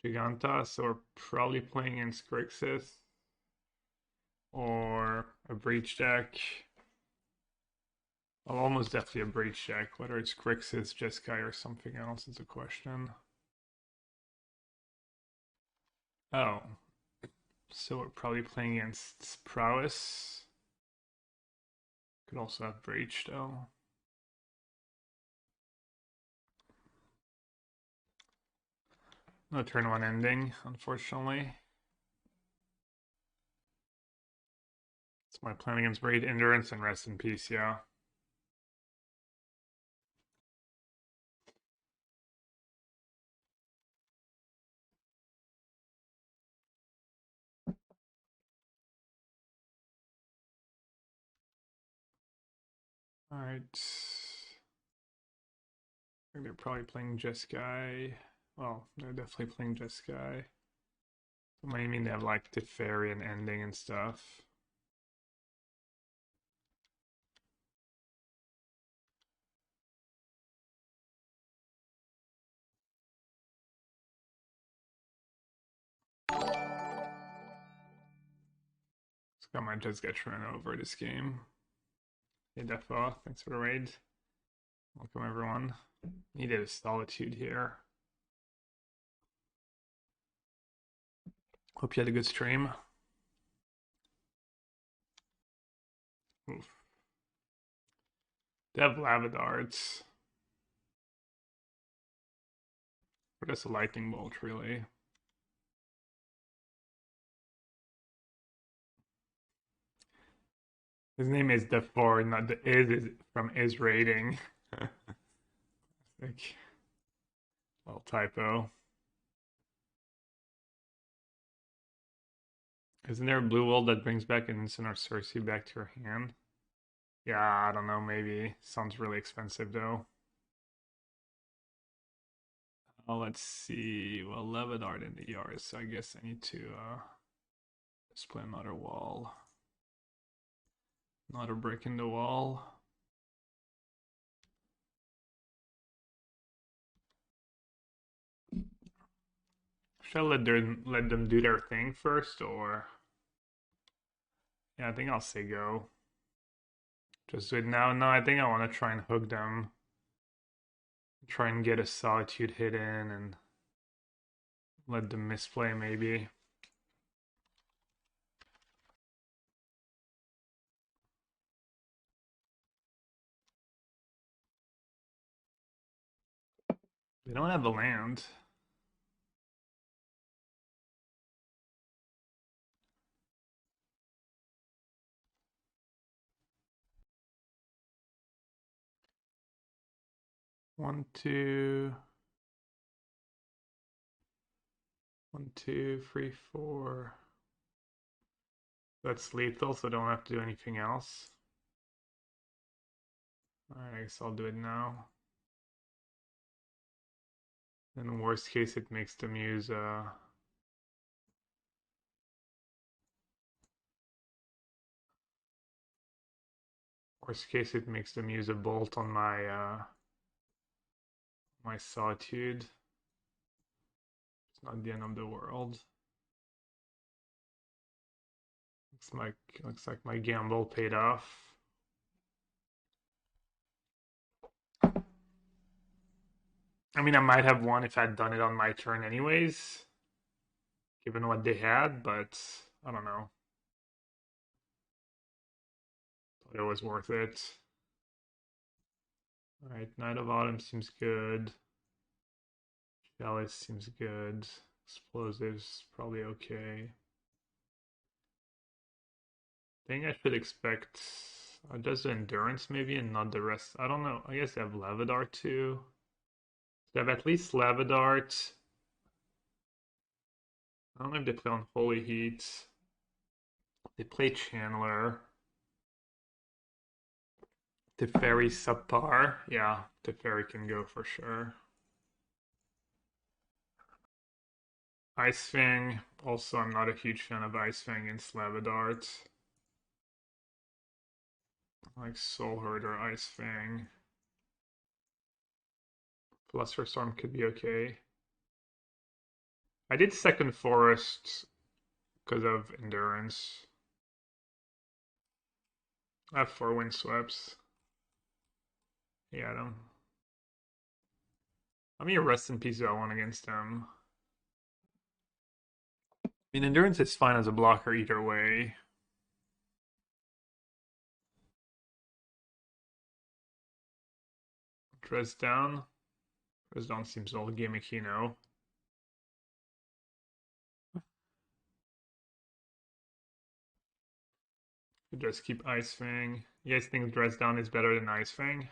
Giganta, so we're probably playing in Grixis or a Breach deck. Well, almost definitely a Breach deck. Whether it's Grixis, Jeskai, or something else is a question. Oh, so we're probably playing against Prowess. Could also have Breach though. No turn one ending, unfortunately. It's my plan against Raid Endurance and Rest in Peace, yeah. Alright. I think they're probably playing Jeskai. Well, they're definitely playing Jeskai. What do you mean they have like Teferi and Ending and stuff? I might just get run over this game. Hey Defo, thanks for the raid. Welcome everyone. Needed a Solitude here. Hope you had a good stream. Oof. They have Lavadarts. Or just a Lightning Bolt, really. His name is Defor, not the is from is rating. Like, little typo. Isn't there a blue world that brings back an instant or SORCERY back to your hand? Yeah, I don't know, maybe. Sounds really expensive though. Oh, let's see. Well, Levadart in the yard, so I guess I need to just play another wall. Another brick in the wall. Should I let them do their thing first, or yeah, I think I'll say go. Just do it now. No, I think I want to try and hook them. Try and get a Solitude hit in and let them misplay maybe. They don't have a land. One, two. 1, 2, 3, 4. That's lethal, so I don't have to do anything else. Alright, I guess I'll do it now. In worst case, it makes them use worst case, it makes them use a bolt on my my Solitude. It's not the end of the world. Looks like my gamble paid off. I mean, I might have won if I'd done it on my turn anyways, given what they had, but I don't know. Thought it was worth it. Alright, Knight of Autumn seems good. Chalice seems good. Explosives, probably okay. I think I should expect just the Endurance maybe and not the rest. I don't know. I guess they have Levadart too. They have at least Levadart. I don't know if they play on Holy Heat. They play Chandler. Teferi subpar. Yeah, Teferi can go for sure. Ice-Fang. Also, I'm not a huge fan of Ice-Fang against Levadart. Like Soulherder, Ice-Fang. Fluster Storm could be okay. I did second forest because of endurance. I have 4 windsweeps. Yeah, I don't. How many rest in peace do I want against him? I mean, endurance is fine as a blocker either way. Dress down. Dress down seems all gimmicky now. Just keep Ice-Fang. You guys think Dress Down is better than Ice-Fang?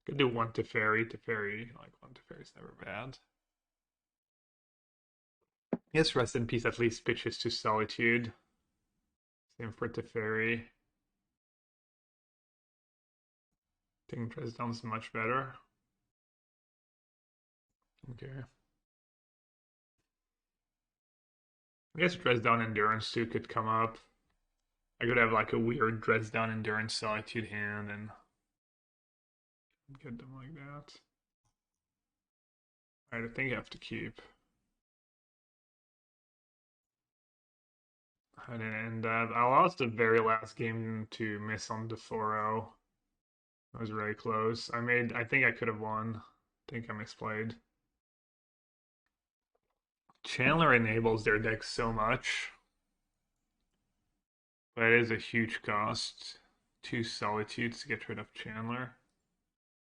Could do one Teferi. Teferi, like one Teferi is never bad. Yes, Rest in Peace at least pitches to Solitude. Same for Teferi. I think Dress Down is much better. Okay. I guess Dress Down Endurance too could come up. I could have like a weird Dress Down Endurance Solitude hand and get them like that. Alright, I think I have to keep. I didn't end that. I lost the very last game to miss on the 4-0. That was really close. I think I could have won. I think I misplayed. Chandler enables their deck so much. But it is a huge cost. 2 Solitudes to get rid of Chandler.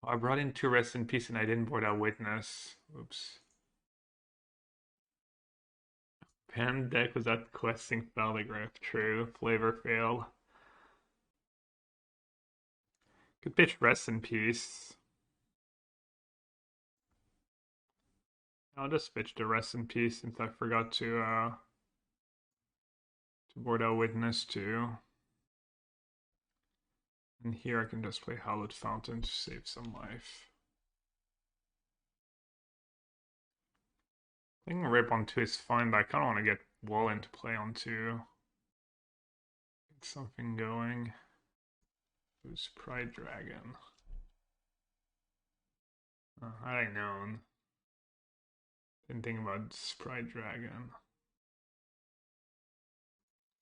Oh, I brought in 2 Rest in Peace and I didn't board out Witness. Oops. Pen deck without questing Phallograph. True. Flavor failed. Could pitch Rest in Peace. I'll just pitch the Rest in Peace since I forgot to board out Witness too. And here I can just play Hallowed Fountain to save some life. I think Rip on 2 is fine, but I kind of want to get Wall into play on 2. Get something going. Who's Pride Dragon? Had I known. Didn't think about Sprite Dragon.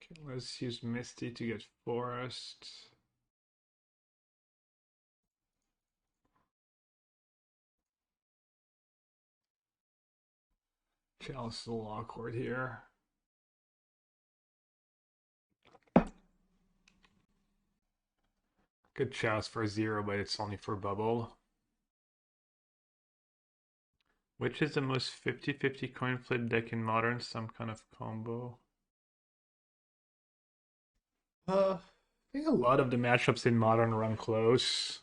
Okay, let's use Misty to get Forest. Chalice is a little awkward here. Good Chalice for 0, but it's only for bubble. Which is the most 50-50 coin flip deck in Modern? Some kind of combo. I think a lot of the matchups in Modern run close.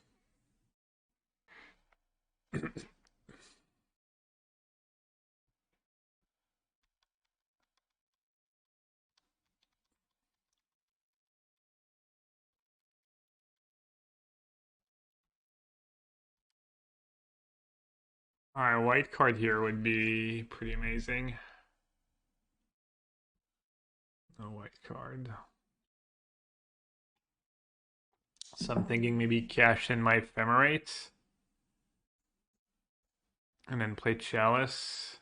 Alright, white card here would be pretty amazing. No white card. So I'm thinking maybe cash in my Ephemerate. And then play Chalice.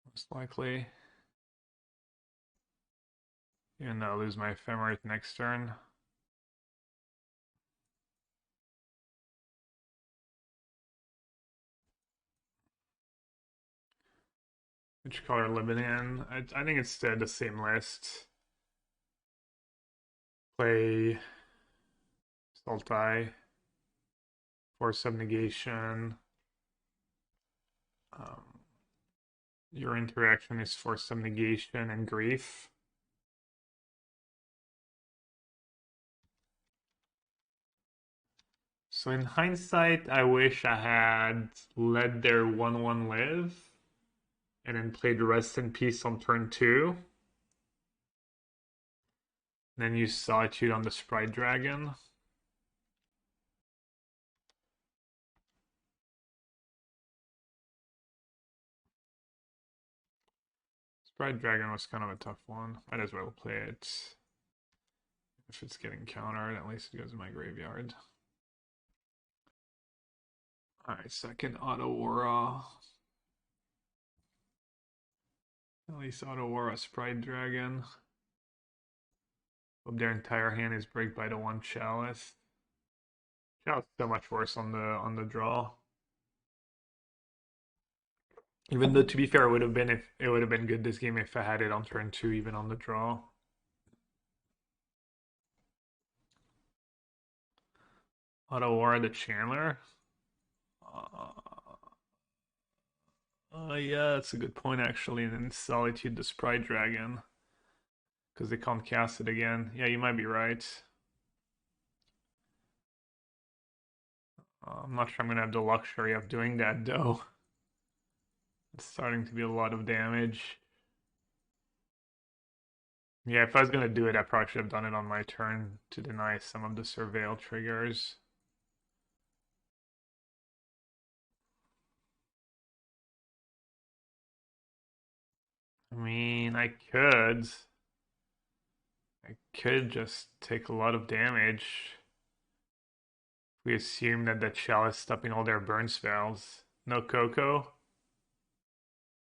Most likely. Even though I'll lose my Ephemerate next turn. Which color living in? I think it's the same list. Play Sultai. Force Subnegation. Your interaction is Force Subnegation and Grief. So in hindsight, I wish I had let their 1-1 live and then played Rest in Peace on turn 2. Then use Solitude on the Sprite Dragon. Sprite Dragon was kind of a tough one. Might as well play it. If it's getting countered, at least it goes in my graveyard. Alright, second Otawara. At least Otawara Sprite Dragon. Hope their entire hand is break by the one Chalice. Chalice is so much worse on the draw. Even though, to be fair, it would have been good this game if I had it on turn 2, even on the draw. Otawara the Chandler. Yeah, that's a good point actually. And then Solitude the Sprite Dragon, because they can't cast it again. Yeah, you might be right. I'm not sure I'm gonna have the luxury of doing that though. It's starting to be a lot of damage. Yeah, if I was gonna do it, I probably should have done it on my turn to deny some of the surveil triggers. I mean, I could just take a lot of damage. We assume that that shell is stopping all their burn spells. No Coco?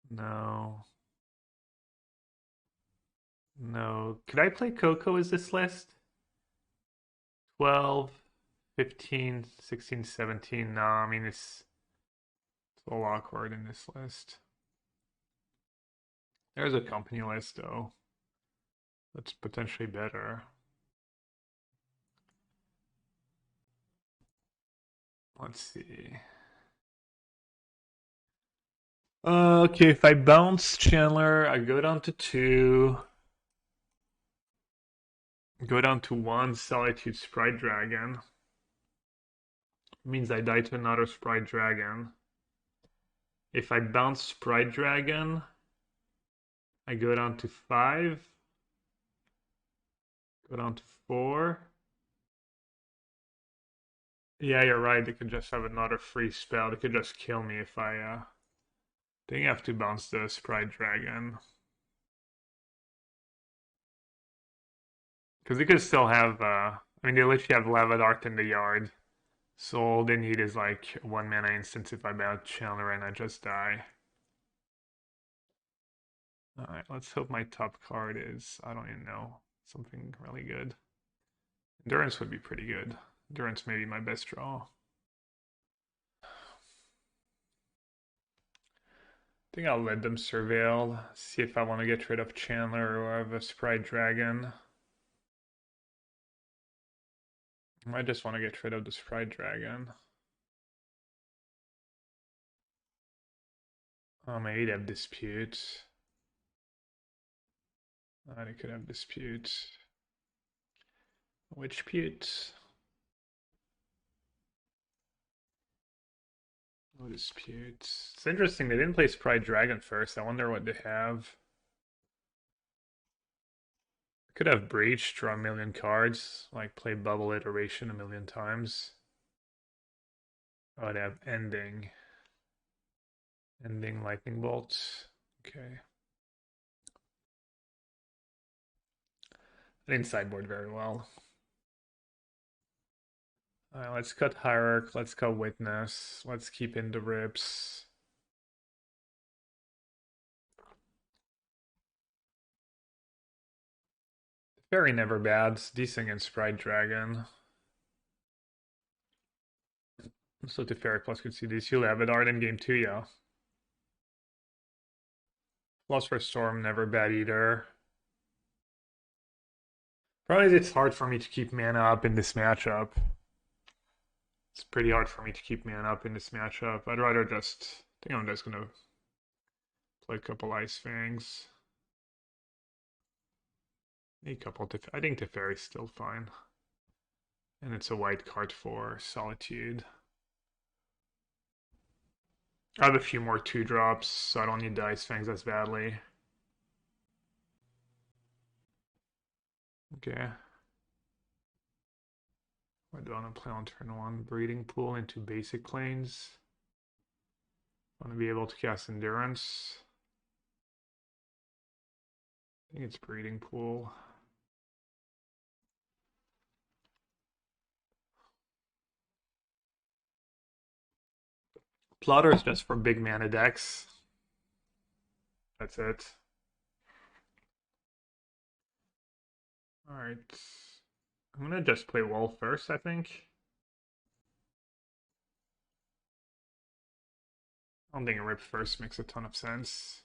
No. No. Could I play Coco as this list? 12, 15, 16, 17. No, I mean, it's a little awkward in this list. There's a company list, though. That's potentially better. Let's see. Okay, if I bounce Chandler, I go down to 2. Go down to 1 Solitude Sprite Dragon. Means I die to another Sprite Dragon. If I bounce Sprite Dragon, I go down to 5. Go down to 4. Yeah, you're right. They could just have another free spell. They could just kill me if I think I have to bounce the Sprite Dragon. Because they could still have, I mean, they literally have Levedart in the yard. So all they need is like 1 mana instance if I bounce Chandler and I just die. Alright, let's hope my top card is, I don't even know, something really good. Endurance would be pretty good. Endurance may be my best draw. I think I'll let them surveil, see if I want to get rid of Chandler or have a Sprite Dragon. I just want to get rid of the Sprite Dragon. Oh, maybe they have Dispute. They could have Dispute. Which Pute? No Dispute. It's interesting, they didn't play Sprite Dragon first. I wonder what they have. Could have Breach, draw a million cards, like play Bubble Iteration a million times. Oh, they have Ending. Ending Lightning Bolt. Okay. I didn't sideboard very well. Alright, let's cut Hierarch, let's cut Witness, let's keep in the rips. Teferi never bad, it's decent against Sprite Dragon. So Teferi plus could see these. You'll have it art in game 2, yeah. Plus for Storm, never bad either. Probably it's hard for me to keep mana up in this matchup. It's pretty hard for me to keep mana up in this matchup. I'd rather just, I think I'm just gonna play a couple Ice-Fangs. A couple, I think Teferi's still fine. And it's a white card for Solitude. I have a few more 2-drops, so I don't need the Ice-Fangs as badly. Okay. What do I want to play on turn 1? Breeding Pool into basic planes. I want to be able to cast Endurance. I think it's Breeding Pool. Plotter is just for big mana decks. That's it. Alright. I'm gonna just play Wall first, I think. I don't think a Rip first makes a ton of sense.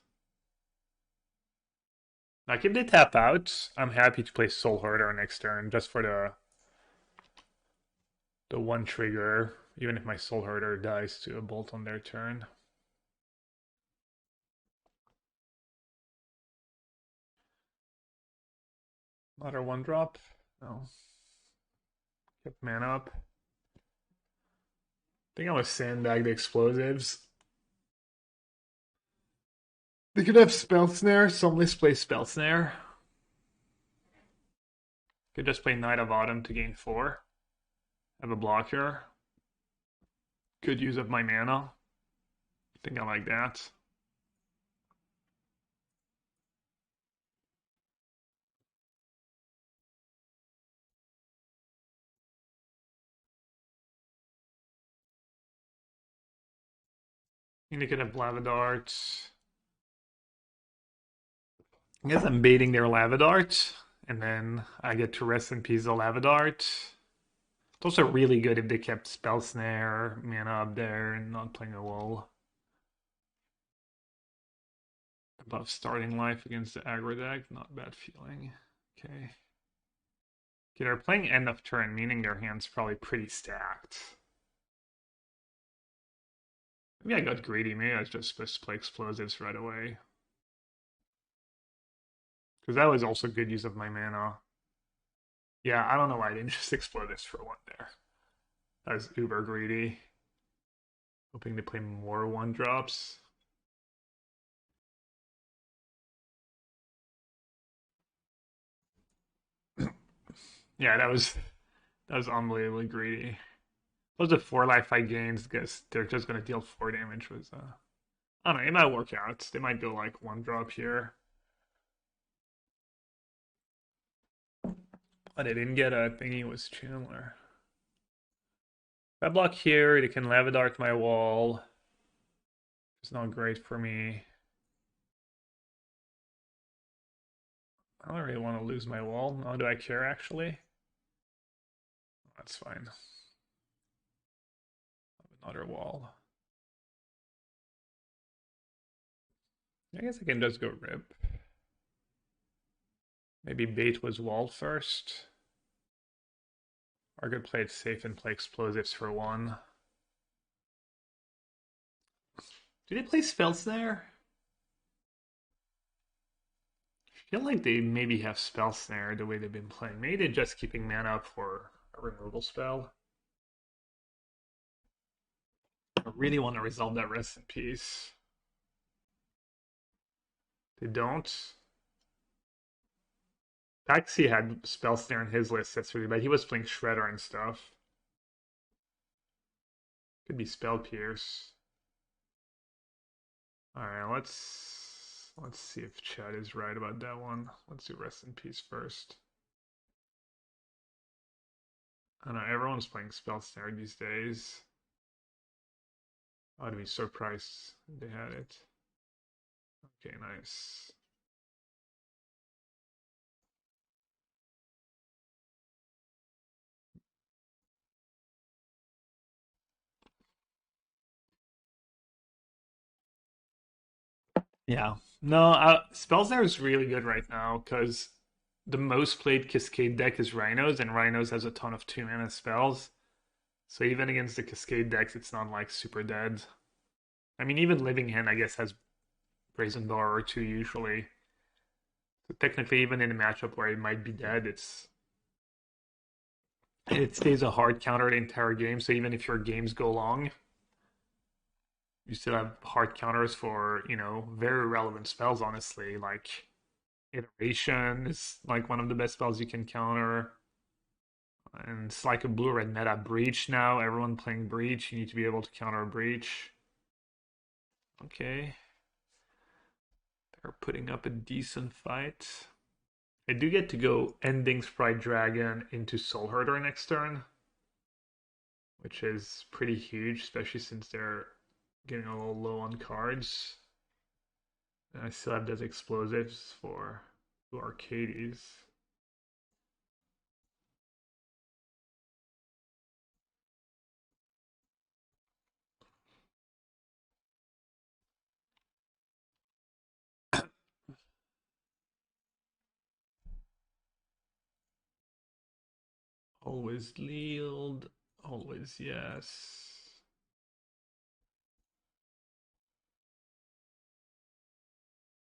Like, if they tap out, I'm happy to play Soulherder next turn, just for the one trigger, even if my Soulherder dies to a bolt on their turn. Another one drop? No. Kept mana up. I think I was sandbag the explosives. They could have Spell Snare, so let's play Spell Snare. Could just play Knight of Autumn to gain 4. Have a blocker. Good use of my mana. I think I like that. And they could have Lava Dart. I guess I'm baiting their Lava Dart, and then I get to rest in peace the Lava Dart. It's also really good if they kept Spell Snare, mana up there, and not playing a wall. Above starting life against the aggro deck, not bad feeling. Okay. Okay, they're playing end of turn, meaning their hand's probably pretty stacked. Maybe I got greedy, maybe I was just supposed to play explosives right away. Because that was also good use of my mana. Yeah, I don't know why I didn't just explode this for one there. That was uber greedy. Hoping to play more one drops. Yeah, that was unbelievably greedy. Those are 4 life I gains because they're just gonna deal 4 damage with I don't know, it might work out. They might go like one drop here. But they didn't get a thingy was Chandler. If I block here, they can Lava Dart my wall. It's not great for me. I don't really want to lose my wall. Nor do I care actually. That's fine. Another wall. I guess I can just go rip. Maybe bait was wall first. Or I could play it safe and play explosives for 1. Do they play spells there? I feel like they maybe have spell snare the way they've been playing. Maybe they're just keeping mana up for a removal spell. I really want to resolve that rest in peace. They don't. Paxi had spell snare in his list, that's really bad. He was playing Shredder and stuff. Could be Spell Pierce. Alright, let's see if Chad is right about that one. Let's do rest in peace first. I don't know, everyone's playing Spell Snare these days. I'd be surprised if they had it. Okay, nice. Yeah. No, Spellsnare is really good right now because the most played Cascade deck is Rhinos, and Rhinos has a ton of 2-mana spells. So even against the Cascade decks, it's not like super dead. I mean, even Living Hand, I guess, has Brazen Door or 2 usually. So technically, even in a matchup where it might be dead, it stays a hard counter the entire game. So even if your games go long, you still have hard counters for, very relevant spells, honestly. Like Iteration is like one of the best spells you can counter. And it's like a blue-red meta. Breach now. Everyone playing Breach. You need to be able to counter a Breach. Okay. They're putting up a decent fight. I do get to go Ending Sprite Dragon into Soulherder next turn, which is pretty huge, especially since they're getting a little low on cards. And I still have those explosives for Arcades. Always yield, always yes.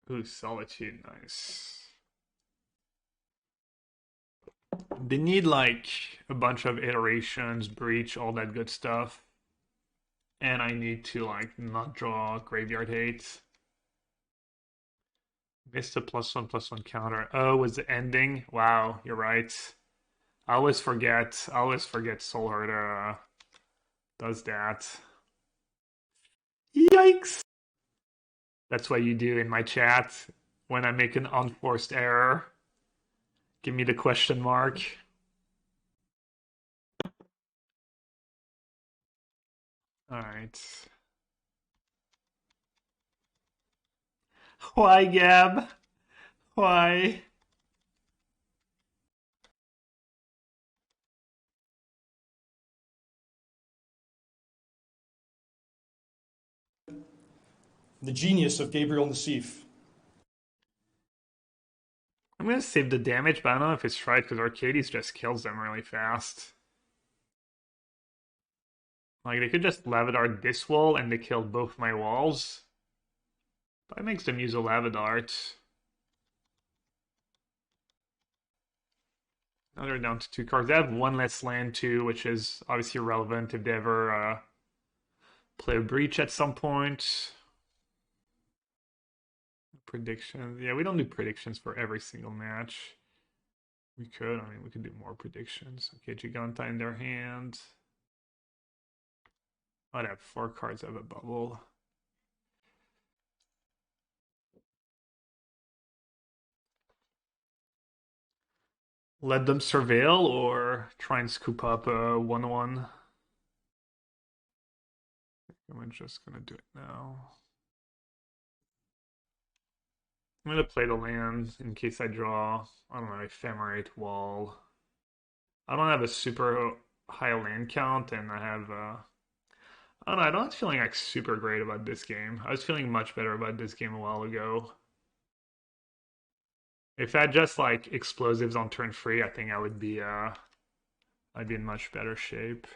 Ooh, Solitude, nice. They need like a bunch of iterations, breach, all that good stuff. And I need to like not draw graveyard hate. Missed a +1/+1 counter. Oh, was the ending? Wow, you're right. I always forget Soulherder does that. Yikes! That's what you do in my chat when I make an unforced error. Give me the question mark. Alright. Why, Gab? Why? The genius of Gabriel Nassif. I'm gonna save the damage, but I don't know if it's right because Arcades just kills them really fast. Like, they could just Lavidart this wall and they killed both my walls. That makes them use a Lavidart. Now they're down to 2 cards. They have one less land too, which is obviously relevant if they ever play a breach at some point. Predictions. Yeah, we don't do predictions for every single match. We could. I mean, we could do more predictions. Okay, Giganta in their hand. I'd have 4 cards of a bubble. Let them surveil or try and scoop up a 1/1. I'm just gonna do it now. I'm gonna play the land in case I draw, I don't know, Ephemerate wall. I don't have a super high land count, and I have, I don't know, I'm not feeling like super great about this game. I was feeling much better about this game a while ago. If I had just like explosives on turn 3, I think I would be, I'd be in much better shape.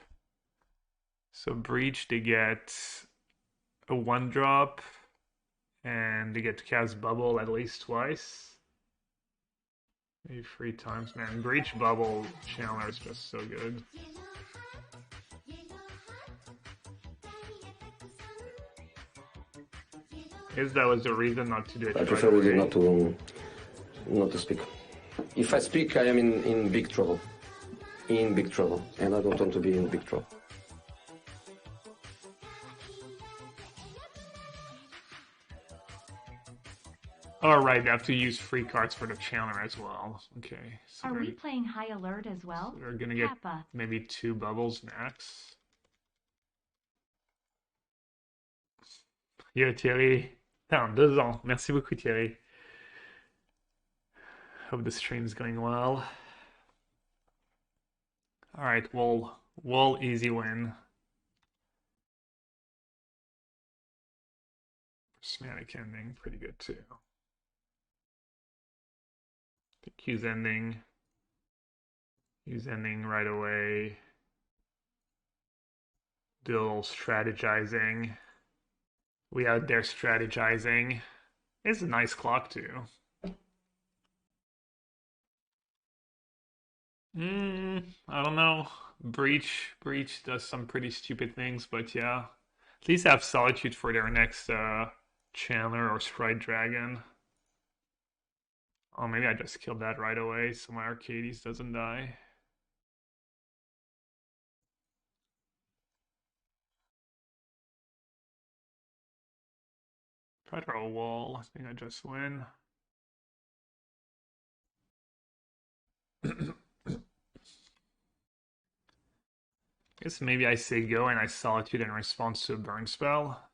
So Breach, they get a 1-drop, and they get to cast Bubble at least twice. Maybe 3 times, man. Breach Bubble Chandler is just so good. I guess that was the reason not to do it. I prefer really not to speak. If I speak, I am in big trouble. In big trouble. And I don't want to be in big trouble. Alright, I have to use free cards for the Chandler as well. Okay. So are we playing High Alert as well? So we're gonna get maybe 2 bubbles max. Yo Thierry. Putain, 2 ans. Merci beaucoup Thierry. Hope the stream's going well. Alright, wall easy win. Prismatic Ending, pretty good too. Use ending. Use ending right away. Do a little strategizing. We out there strategizing. It's a nice clock too. I don't know. Breach does some pretty stupid things, but yeah. At least have Solitude for their next Chandler or Stride Dragon. Oh, maybe I just killed that right away so my Arcades doesn't die. If I throw a wall, I think I just win. Guess maybe I say go and I Solitude in response to a burn spell.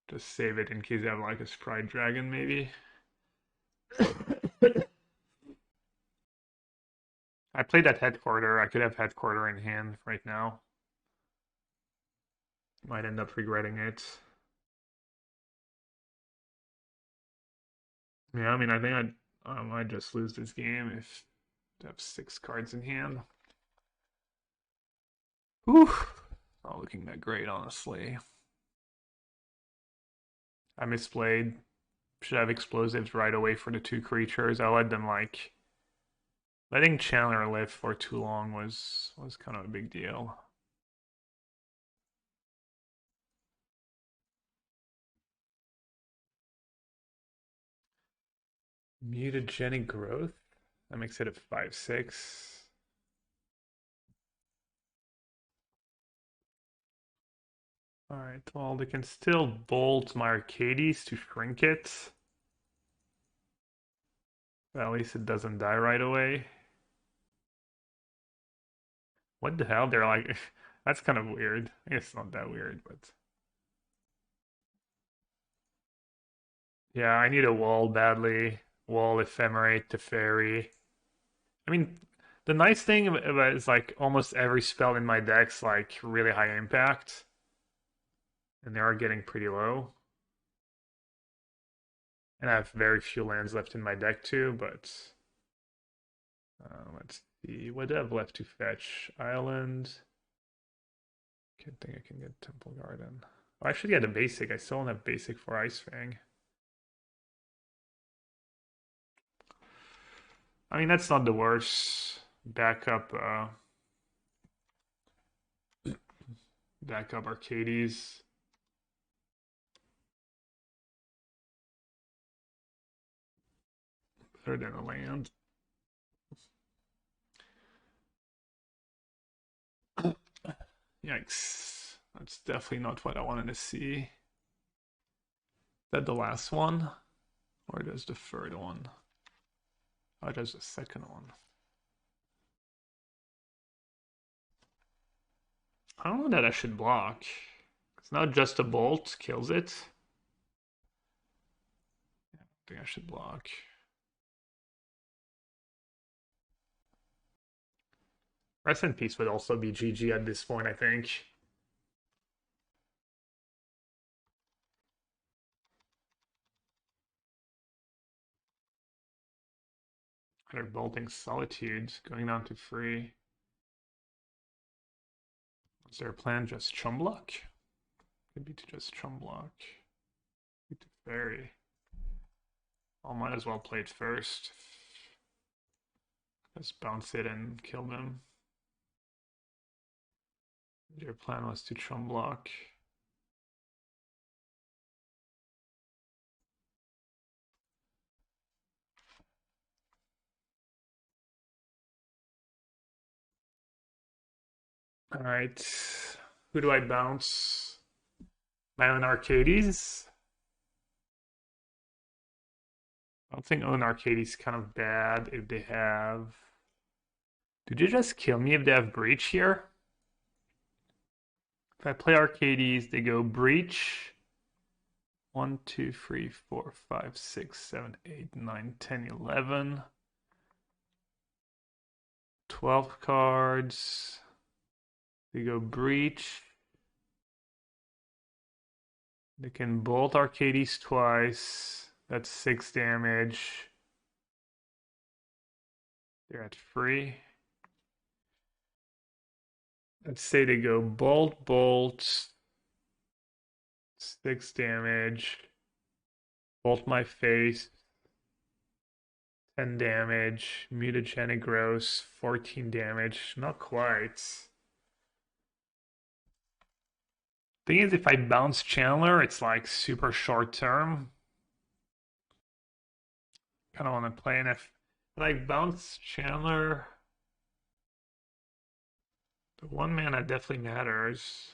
Just save it in case I have like a Sprite Dragon, maybe. I played that Headquarter. I could have Headquarter in hand right now. Might end up regretting it. Yeah, I mean, I think I might just lose this game if I have 6 cards in hand. Whew. Not looking that great, honestly. I misplayed. Should have explosives right away for the 2 creatures. I let them like... Letting Chandler live for too long was kind of a big deal. Mutagenic growth? That makes it a 5/6. Alright, well, they can still bolt my Arcades to shrink it. But at least it doesn't die right away. What the hell? They're like... That's kind of weird. I guess it's not that weird, but... Yeah, I need a wall badly. Wall, Ephemerate, Teferi. I mean, the nice thing about it is like almost every spell in my deck's like really high impact. And they are getting pretty low. And I have very few lands left in my deck too, but... let's see, what do I have left to fetch? Island. Can't think I can get Temple Garden. Oh, I should get a basic. I still don't have basic for Ice-Fang. I mean, that's not the worst. Backup Arcades. Better than a land. Yikes. That's definitely not what I wanted to see. Is that the last one? Or does the third one? Oh, there's the second one. I don't know that I should block. It's not just a bolt kills it. I don't think I should block. Rest in Peace would also be GG at this point, I think. They're bolting Solitude, going down to 3. Is their plan just chum block? Could be to just chum block. Could Teferi. I might as well play it first. Just bounce it and kill them. Their plan was to chum block. Alright. Who do I bounce? My own Arcades? I don't think own Arcades is kind of bad if they have... Did they just kill me if they have Breach here? If I play Arcades, they go Breach. 1, 2, 3, 4, 5, 6, 7, 8, 9, 10, 11. 12 cards. They go Breach. They can bolt Arcades twice. That's 6 damage. They're at 3. Let's say they go bolt, bolt. 6 damage. Bolt my face. 10 damage. Mutagenic gross. 14 damage. Not quite. Thing is, if I bounce Chandler, it's like super short term. Kind of want to play, and if I bounce Chandler, the 1 mana definitely matters.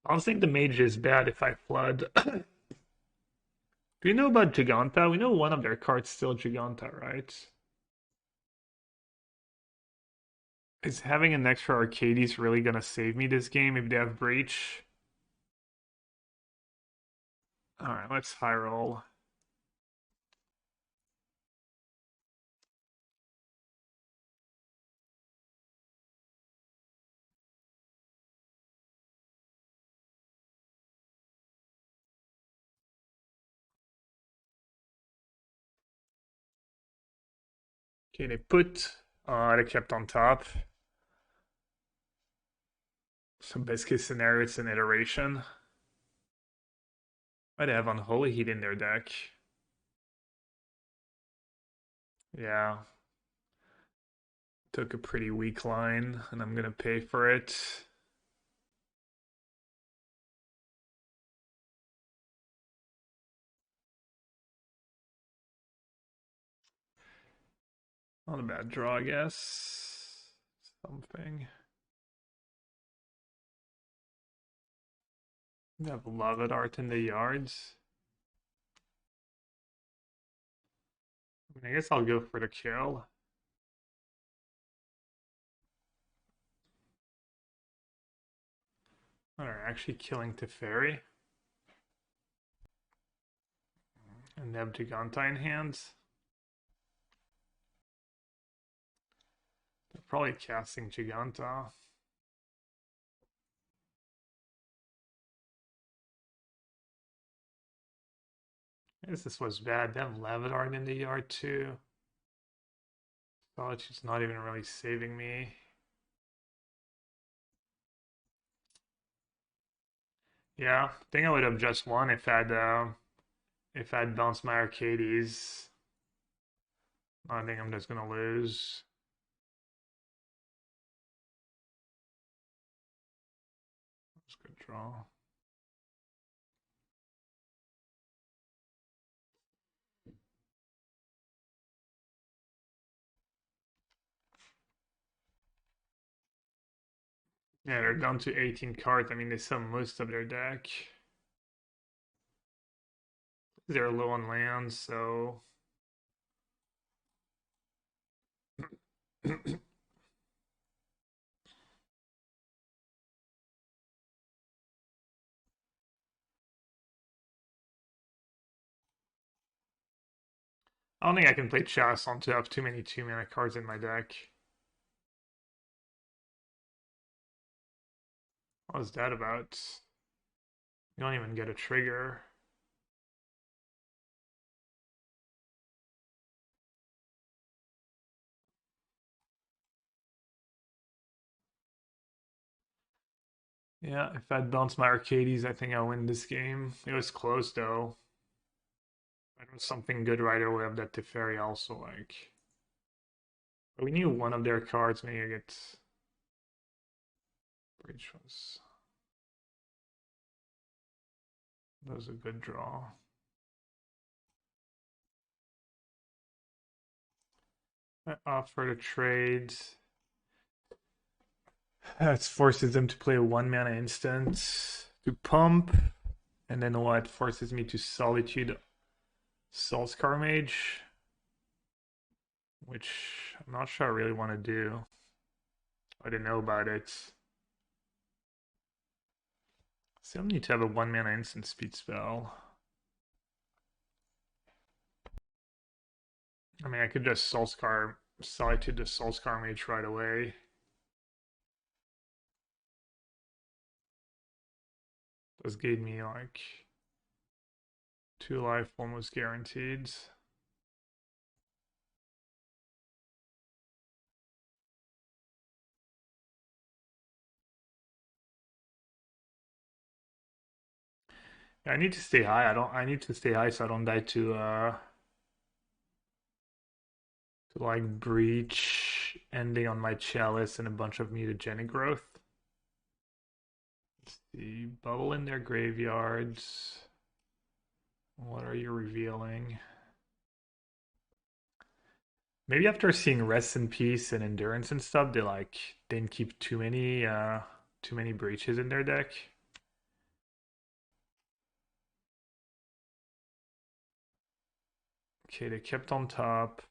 I don't think the mage is bad if I flood. Do you know about Giganta? We know one of their cards still Giganta, right? Is having an extra Arcades really gonna save me this game if they have Breach? Alright, let's high roll. Okay, they put, they kept on top. So best case scenario, it's an iteration. Why they have Unholy Heat in their deck? Yeah. Took a pretty weak line, and I'm gonna pay for it. Not a bad draw, I guess. Something. We have Loved Art in the yards. I guess I'll go for the kill. Alright, actually killing Teferi. And they have Giganta in hands. They're probably casting Giganta. I guess this was bad. They have Levitar in the yard too. Solitude's not even really saving me. Yeah, I think I would have just won if I'd bounced my Arcades. I think I'm just gonna lose. That's a good draw. Yeah, they're down to 18 cards. I mean, they sell most of their deck. They're low on lands, so I don't think I can play Chalice on to have too many 2-mana cards in my deck. What was that about? You don't even get a trigger. Yeah, if I'd bounced my Arcades, I think I'll win this game. It was close though. I know something good right away of that Teferi also like. But we knew one of their cards, maybe I get Bridge was a good draw. I offer to trade. That forces them to play a 1-mana instant to pump. And then what? Forces me to Solitude Soulscar Mage. Which I'm not sure I really want to do. I didn't know about it. Still need to have a 1-mana instant speed spell. I mean, I could just Soulscar Solitude to Soulscar Mage right away. This gave me like 2 life almost guaranteed. I need to stay high. I need to stay high so I don't die to like breach ending on my Chalice and a bunch of mutagenic growth. Let's see. Bubble in their graveyards. What are you revealing? Maybe after seeing Rest in Peace and Endurance and stuff, they like didn't keep too many breaches in their deck. Okay, they kept on top.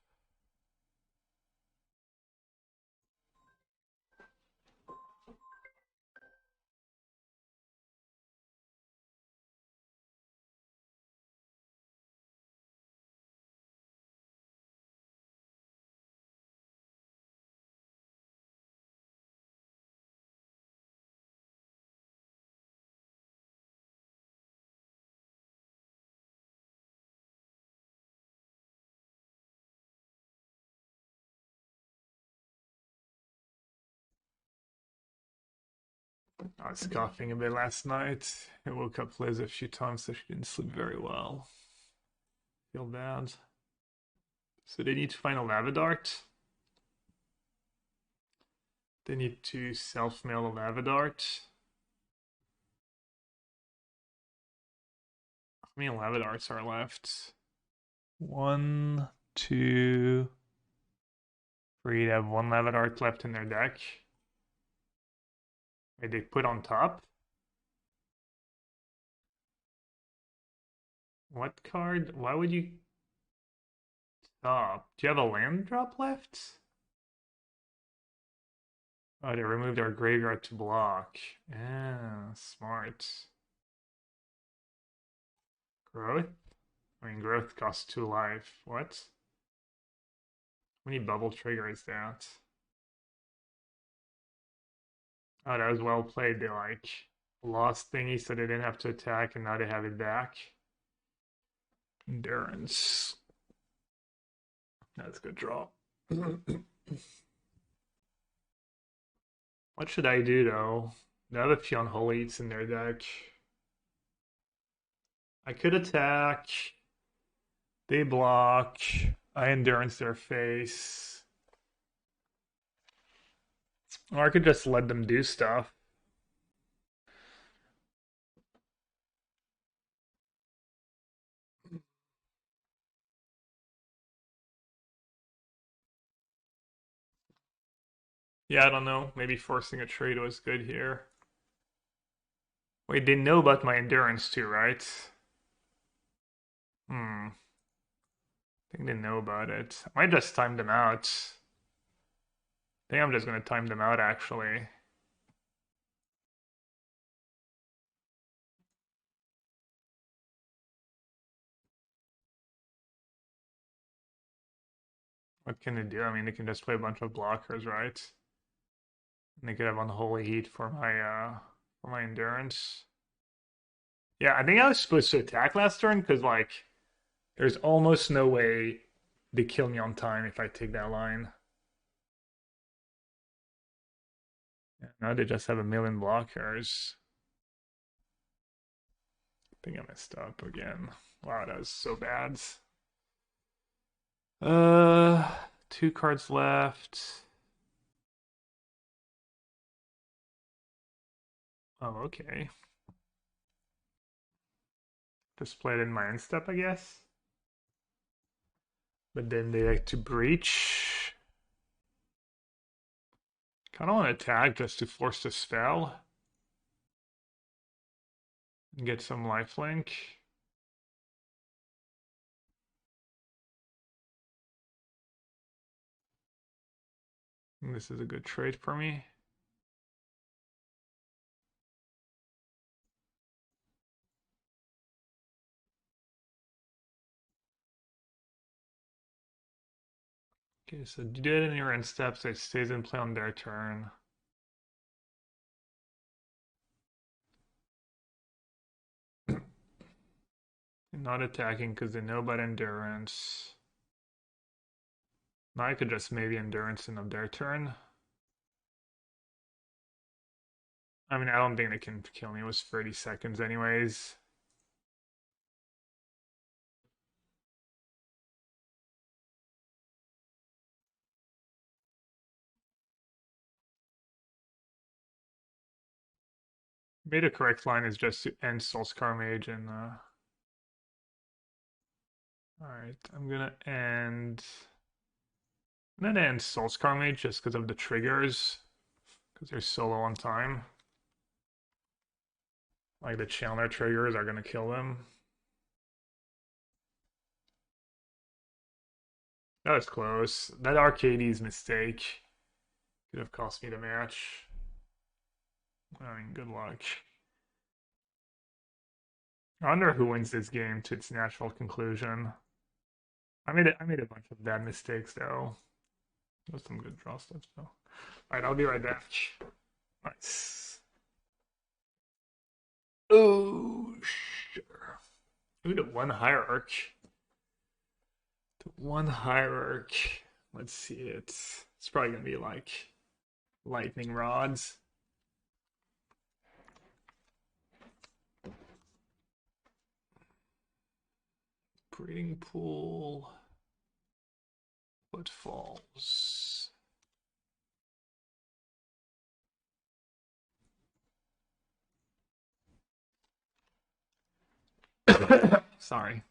I was coughing a bit last night. I woke up Liz a few times, so she didn't sleep very well. Feel bad. So they need to find a lava dart. They need to self-mail a lava dart. How many lava darts are left? 1, 2, 3. They have 1 lava dart left in their deck. Wait, they put on top? What card? Why would you top? Do you have a land drop left? Oh, they removed our graveyard to block. Yeah, smart. Growth? I mean, growth costs 2 life. What? How many bubble trigger is that? Oh, that was well played. They like lost thingy so they didn't have to attack, and now they have it back. Endurance. That's a good draw. What should I do though? They have a few unholy eats in their deck. I could attack. They block. I endurance their face. Or I could just let them do stuff. Yeah, I don't know. Maybe forcing a trade was good here. Wait, they know about my endurance too, right? I think they know about it. I might just time them out. I think I'm just gonna time them out actually. What can they do? I mean, they can just play a bunch of blockers, right? And they could have unholy heat for my endurance. Yeah, I think I was supposed to attack last turn because like there's almost no way they kill me on time if I take that line. Yeah, now they just have a million blockers. I think I messed up again. Wow, that was so bad. 2 cards left. Oh, okay. Just play it in my end step, I guess. But then they like to breach. Kind of want to attack just to force the spell. And get some lifelink. And this is a good trade for me. Okay, so you do it in your end steps, it stays in play on their turn. Not attacking because they know about endurance. Now I could just maybe endurance in of their turn. I mean, I don't think they can kill me. It was 30 seconds anyways. Maybe the correct line is just to end Soulscar Mage and alright, I'm gonna end Soulscar Mage just because of the triggers. Because they're so low on time. Like the Chandler triggers are gonna kill them. That was close. That Arcades mistake could have cost me the match. I mean, good luck. I wonder who wins this game to its natural conclusion. I made a bunch of bad mistakes though. There's some good draw stuff though. Alright, I'll be right back. Nice. Oh, sure. Ooh, the 1 Hierarch. The 1 Hierarch. Let's see it. It's probably gonna be like lightning rods. Breeding pool. Footfalls. Sorry.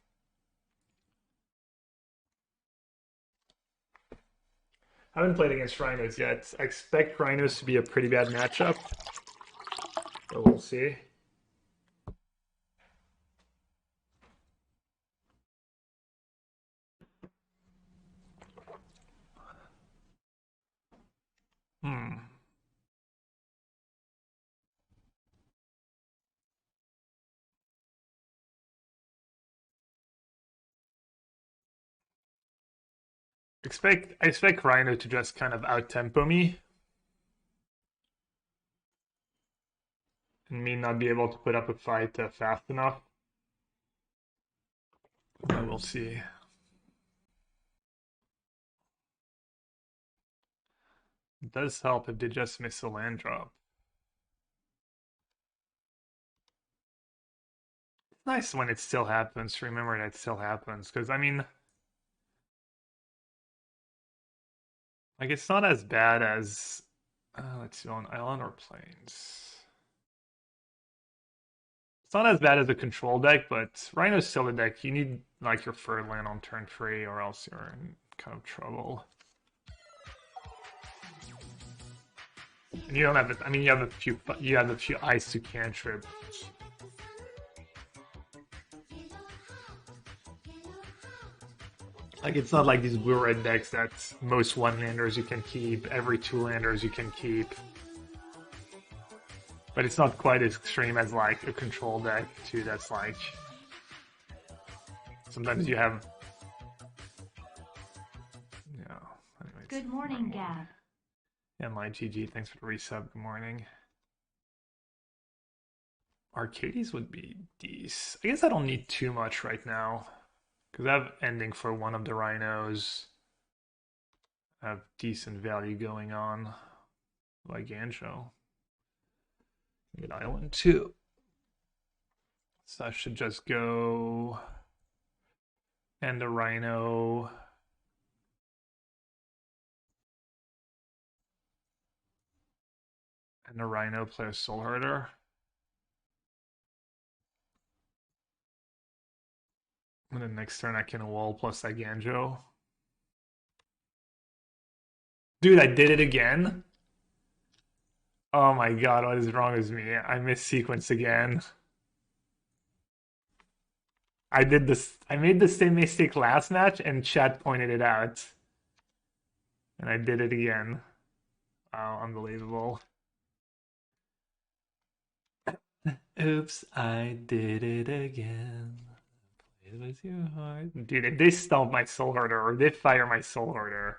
I haven't played against Rhinos yet. I expect Rhinos to be a pretty bad matchup. But we'll see. I expect Rhino to just kind of out-tempo me. And me not be able to put up a fight fast enough. But we'll see. It does help if they just miss a land drop. It's nice when it still happens to remember that it still happens. Because, I mean, like, it's not as bad as, let's see, on Island or Plains. It's not as bad as a control deck, but Rhino's still a deck. You need, like, your third land on turn 3, or else you're in kind of trouble. And you don't have it. I mean, you have a few ice to cantrip. Like, it's not like these blue-red decks that most one-landers you can keep, every two-landers you can keep. But it's not quite as extreme as, like, a control deck, too, that's like... Sometimes you have... Yeah, anyways. Good morning, Gab. Yeah, my GG, thanks for the resub, good morning. Arcades would be decent. I guess I don't need too much right now. Because I have ending for one of the Rhinos. I have decent value going on. Like Eiganjo. Get Island too. So I should just go and a Rhino. And a Rhino play a Soulherder. And then next turn I can wall plus Eiganjo. Dude, I did it again. Oh my god, what is wrong with me? I missequenced again. I made the same mistake last match and chat pointed it out. And I did it again. Wow, unbelievable. Oops, I did it again. It was your heart. Dude, if they stomp my Soulherder or they fire my Soulherder.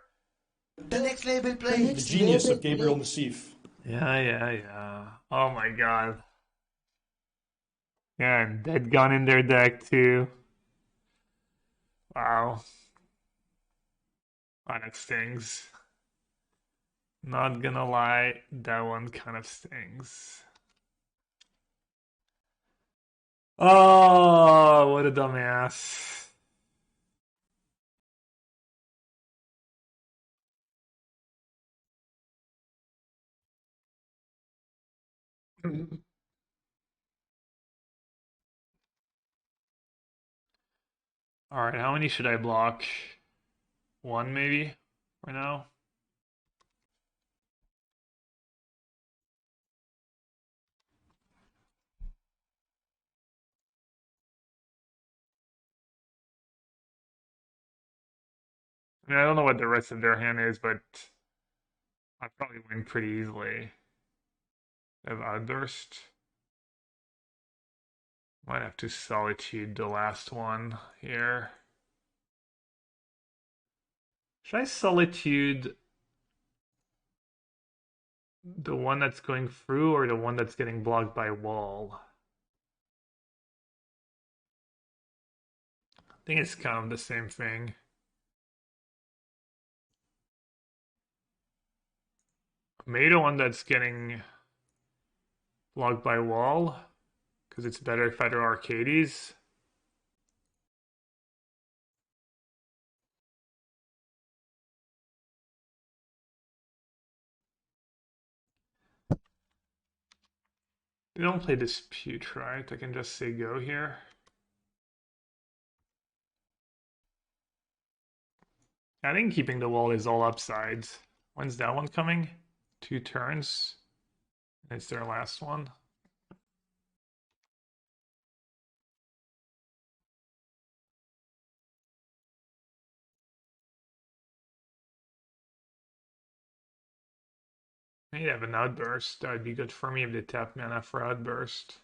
The next label play. The genius of Gabriel Nassif. Yeah. Oh my god. Yeah, and Dead Gun in their deck too. Wow. Oh, that stings. Not gonna lie, that one kind of stings. Oh, what a dumbass. Alright, how many should I block? One maybe right now? I mean, I don't know what the rest of their hand is, but I probably win pretty easily. I have Outburst. Might have to Solitude the last one here. Should I Solitude the one that's going through or the one that's getting blocked by wall? I think it's kind of the same thing. Maybe the one that's getting blocked by wall, because it's better if I do Arcades. They don't play Dispute, right? I can just say go here. I think keeping the wall is all upsides. When's that one coming? 2 turns. It's their last one. I need to have an outburst. That'd be good for me if they tap mana for outburst.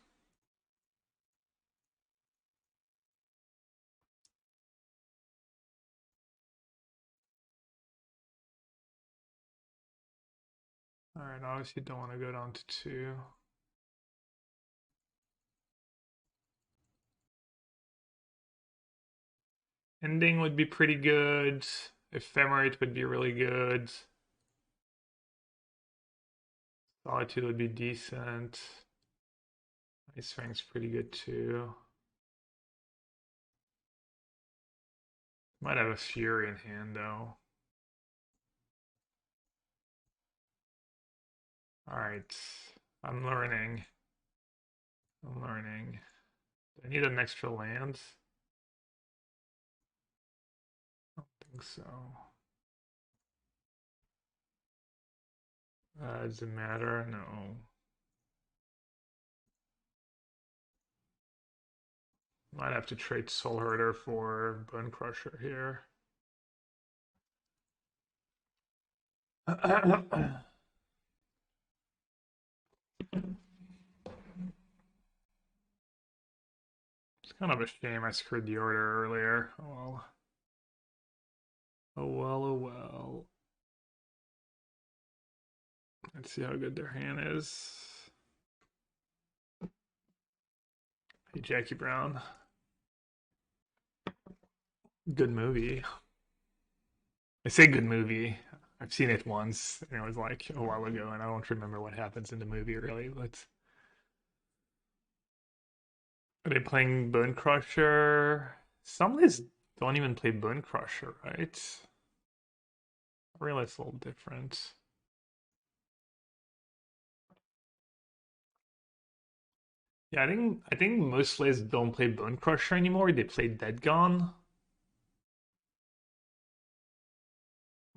Alright, obviously don't want to go down to 2. Ending would be pretty good. Ephemerate would be really good. Solitude would be decent. Ice-Fang's pretty good too. Might have a Fury in hand though. Alright, I'm learning. I'm learning. Do I need an extra land? I don't think so. Does it matter? No. Might have to trade Soulherder for Bone Crusher here. It's kind of a shame I screwed the order earlier. Oh well. Oh well, oh well. Let's see how good their hand is. Hey, Jackie Brown. Good movie. I say good movie. I've seen it once, and it was like a while ago, and I don't remember what happens in the movie really, but... Are they playing Bone Crusher? Some lists don't even play Bone Crusher, right? I realize it's a little different. Yeah, I think most lists don't play Bone Crusher anymore. They play Dead Gone.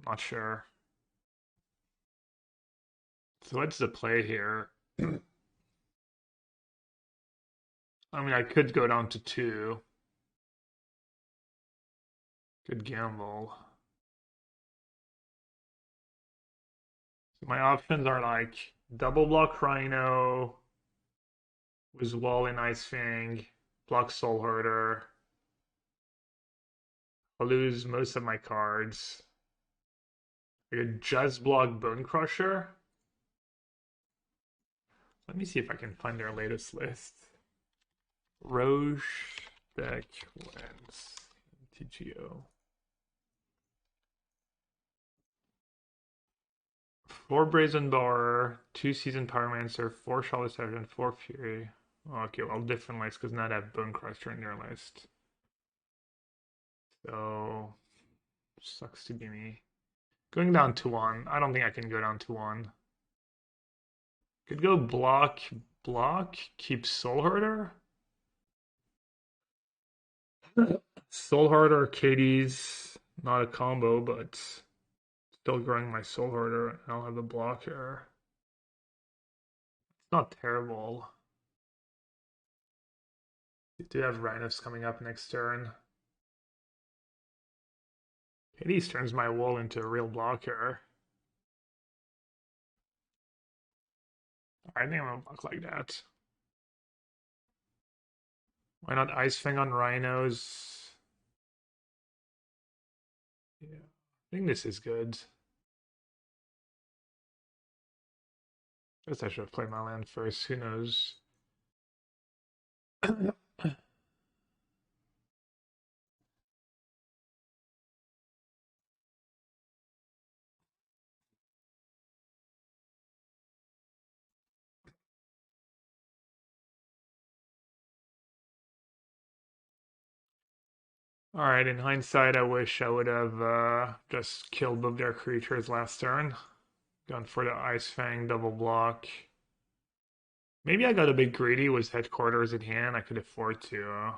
Not sure. So what's the play here? I mean, I could go down to 2. Good gamble. So my options are like double block Rhino with Wall and Ice-Fang, block Soulherder. I'll lose most of my cards. I could just block Bone Crusher. Let me see if I can find their latest list. Roche deck wins MTGO. 4 Brazen Bar, 2 Seasoned Pyromancer, 4 Chalice, 4 Fury. Oh, okay, well, different lists because now they have Bone Crusher in their list. So, sucks to be me. Going down to 1. I don't think I can go down to 1. Could go block, keep Soulherder. Soulherder, Katie's not a combo, but still growing my Soulherder, and I'll have a blocker. It's not terrible. We do have Rhinos coming up next turn. Katie's turns my wall into a real blocker. I think I'm gonna block like that. Why not Ice-Fang on Rhinos? Yeah, I think this is good. Guess I should have played my land first. Who knows? Alright, in hindsight, I wish I would have just killed both their creatures last turn. Gone for the Ice-Fang double block. Maybe I got a bit greedy with headquarters in hand. I could afford to.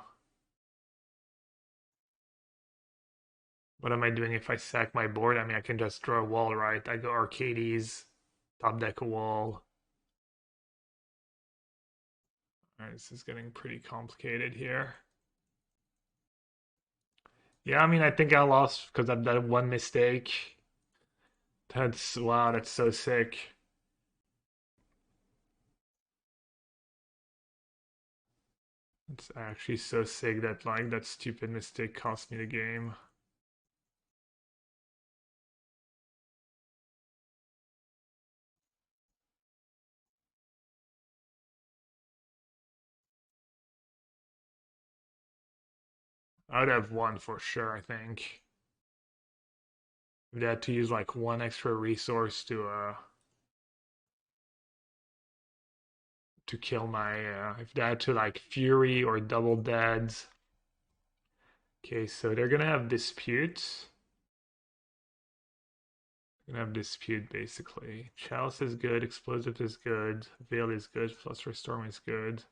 What am I doing if I sack my board? I mean, I can just draw a wall, right? I go Arcades, top deck a wall. Alright, this is getting pretty complicated here. Yeah, I mean, I think I lost because I've done one mistake. That's, wow, that's so sick. It's actually so sick that, like, that stupid mistake cost me the game. I would have won for sure, I think. If they had to use like one extra resource to kill my if they had to like Fury or Double Deads. Okay, so they're gonna have Dispute. Gonna have Dispute basically. Chalice is good, Explosive is good, Veil is good, Fluster Storm is good.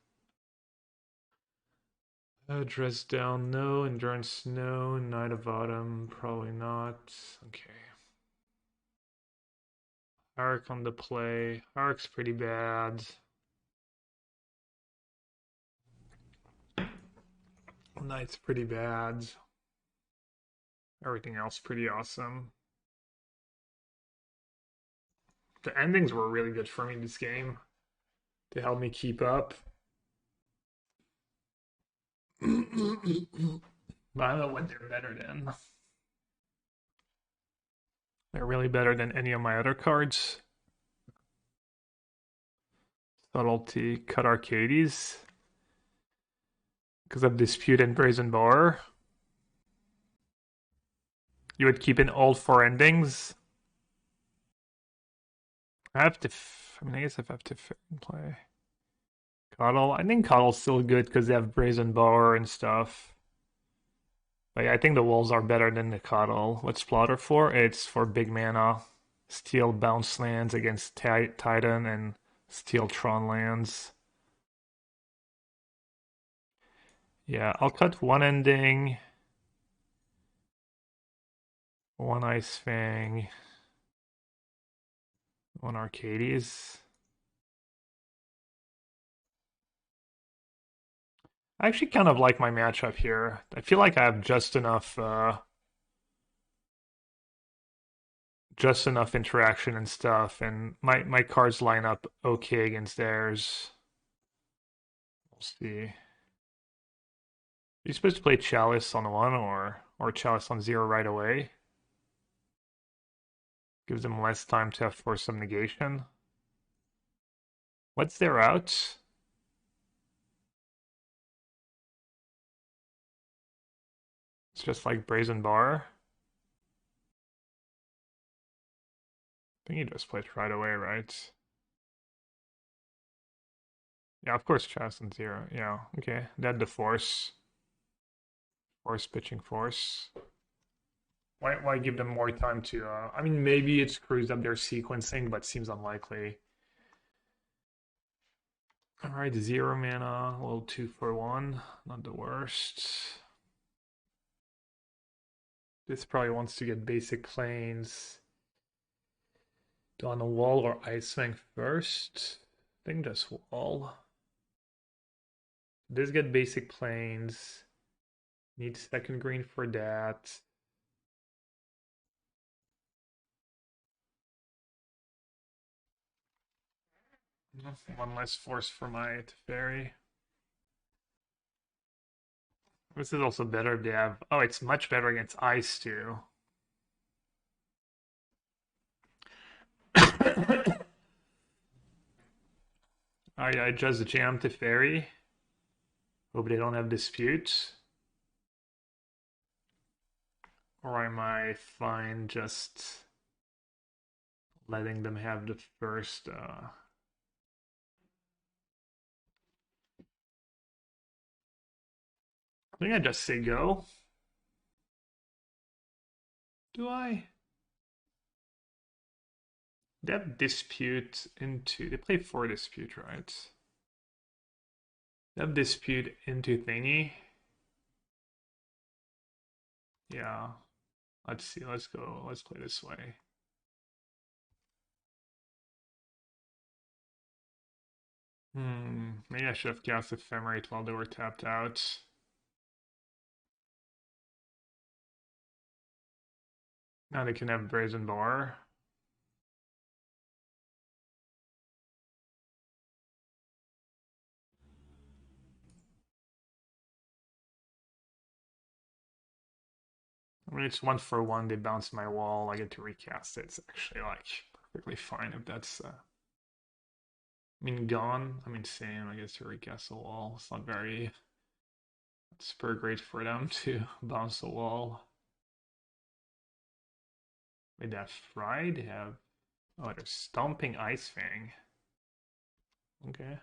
Dress Down, no. Endurance, no. Knight of Autumn, probably not. Okay. Hierarch on the play. Hierarch's pretty bad. Knight's pretty bad. Everything else pretty awesome. The endings were really good for me this game. They helped me keep up. But I don't know what they're better than. They're really better than any of my other cards. Subtlety, cut Arcades. Because of Dispute and Brazen Bar. You would keep in all 4 endings. I have to. I mean, I guess if I have to play Coatl, I think Coatl's still good because they have Brazen Bar and stuff. But yeah, I think the walls are better than the Coatl. What's Plotter for? It's for big mana. Steal bounce lands against Titan and steal Tron lands. Yeah, I'll cut one ending. One Ice-Fang. One Arcades. I actually kind of like my matchup here. I feel like I have just enough interaction and stuff, and my cards line up okay against theirs. We'll see. Are you supposed to play Chalice on 1 or Chalice on 0 right away? Gives them less time to have force some negation. What's their out? It's just like Brazen Bar. I think he just plays right away, right? Yeah, of course, Chalice on 0. Yeah, okay. Dead the force. Force pitching force. Why give them more time to I mean maybe it screws up their sequencing, but seems unlikely. Alright, 0 mana, a little 2 for 1, not the worst. This probably wants to get basic planes. Do on a wall or Ice-Fang first? I think just wall. This get basic planes. Need second green for that. One less force for my Teferi. This is also better if they have... Oh, it's much better against ice too. I just jam Teferi. Hope they don't have disputes. Or am I fine just letting them have the first... I think I just say go. Do I? They have dispute into... They play 4 dispute, right? Have dispute into thingy. Yeah. Let's see. Let's go. Let's play this way. Maybe I should have cast Ephemerate while they were tapped out. Now they can have Brazen Bar. I mean, it's 1-for-1. They bounce my wall. I get to recast it. It's actually like perfectly fine if that's. I mean, gone. I mean, same. I guess to recast a wall. It's not very. Super great for them to bounce a wall. Wait, they have Fry? They have. Oh, they're stomping Ice-Fang. Okay.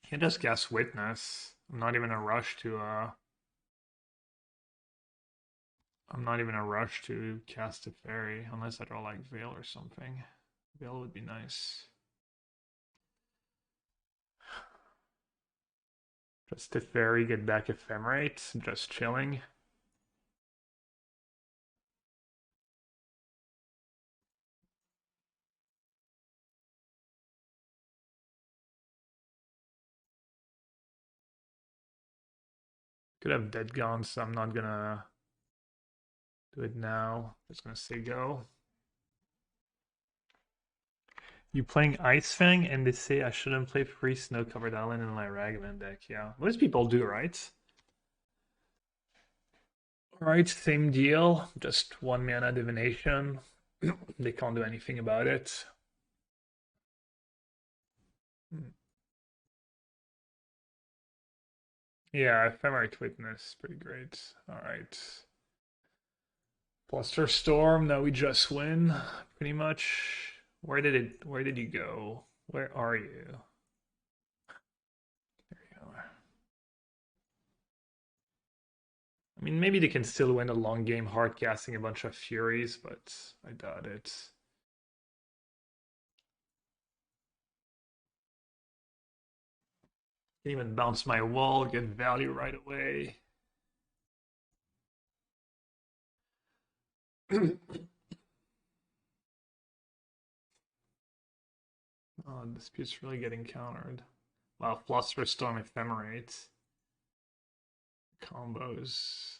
You can just cast Witness. I'm not even in a rush to I'm not even in a rush to cast a fairy unless I draw like Veil or something. Veil would be nice. Just a fairy, get back Ephemerate, just chilling. Could have Dead Gone, so I'm not gonna do it now. Just gonna say go. You playing Ice-Fang and they say I shouldn't play free snow-covered island in my Ragavan deck. Yeah, most people do, right? Alright, same deal. Just 1 mana divination. They can't do anything about it. Yeah, Ephemerate Witness, pretty great. Alright. Bluster Storm, now we just win, pretty much. Where did you go? Where are you? There you are. I mean, maybe they can still win a long game hard casting a bunch of Furies, but I doubt it. Can even bounce my wall, get value right away. Oh, Dispute's really getting countered. Wow, Bluster Storm Ephemerate. Combos.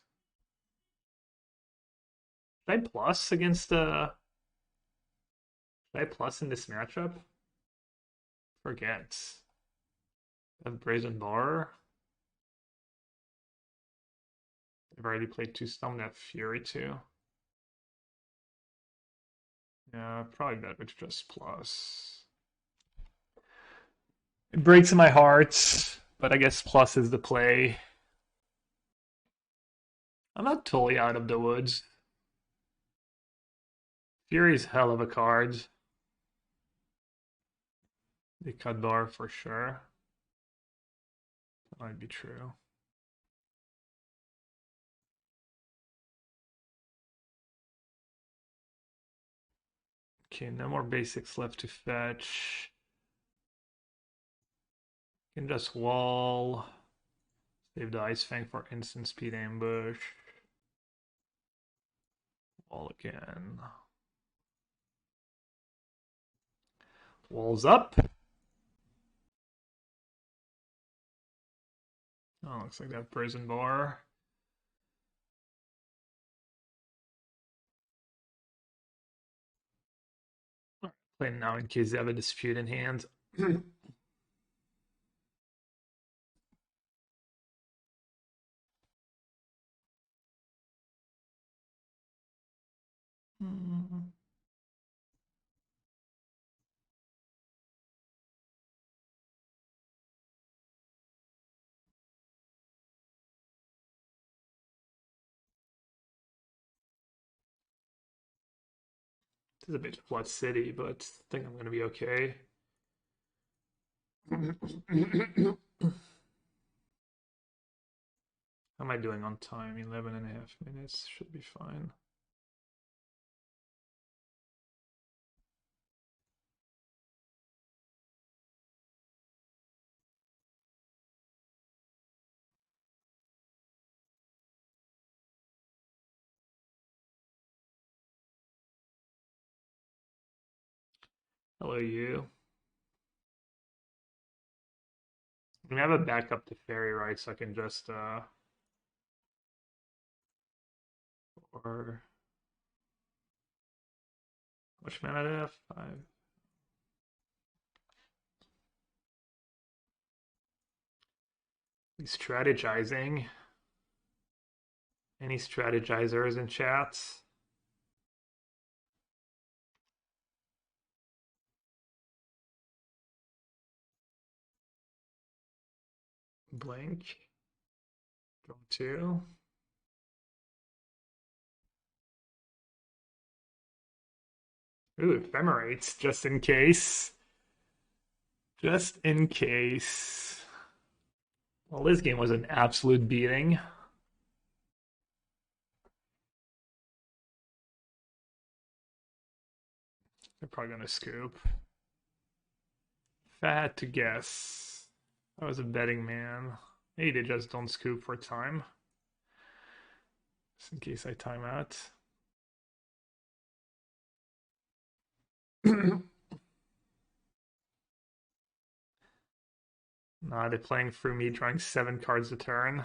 Should I plus against should I plus in this matchup? Forget. I have Brazen Bar. I've already played 2 Stone, that Fury too. Yeah, probably better to just plus. It breaks my heart, but I guess plus is the play. I'm not totally out of the woods. Fury's hell of a card. They cut bar for sure. That might be true. Okay, no more basics left to fetch. Can just wall. Save the Ice-Fang for instant speed ambush. Wall again. Walls up. Oh, looks like that Brazen Bar. Play now in case they have a dispute in hand. This is a bit Flood City, but I think I'm going to be okay. How am I doing on time? 11.5 minutes. Should be fine. Hello, you. I have a backup to Teferi, right? So I can just, or... How much mana do I have? 5. Strategizing. Any strategizers in chats? Blink. Draw 2. Ooh, Ephemerates, just in case. Just in case. Well, this game was an absolute beating. They're probably gonna scoop. If I had to guess, I was a betting man. Maybe they just don't scoop for time. Just in case I time out. Nah, they're playing through me drawing 7 cards a turn.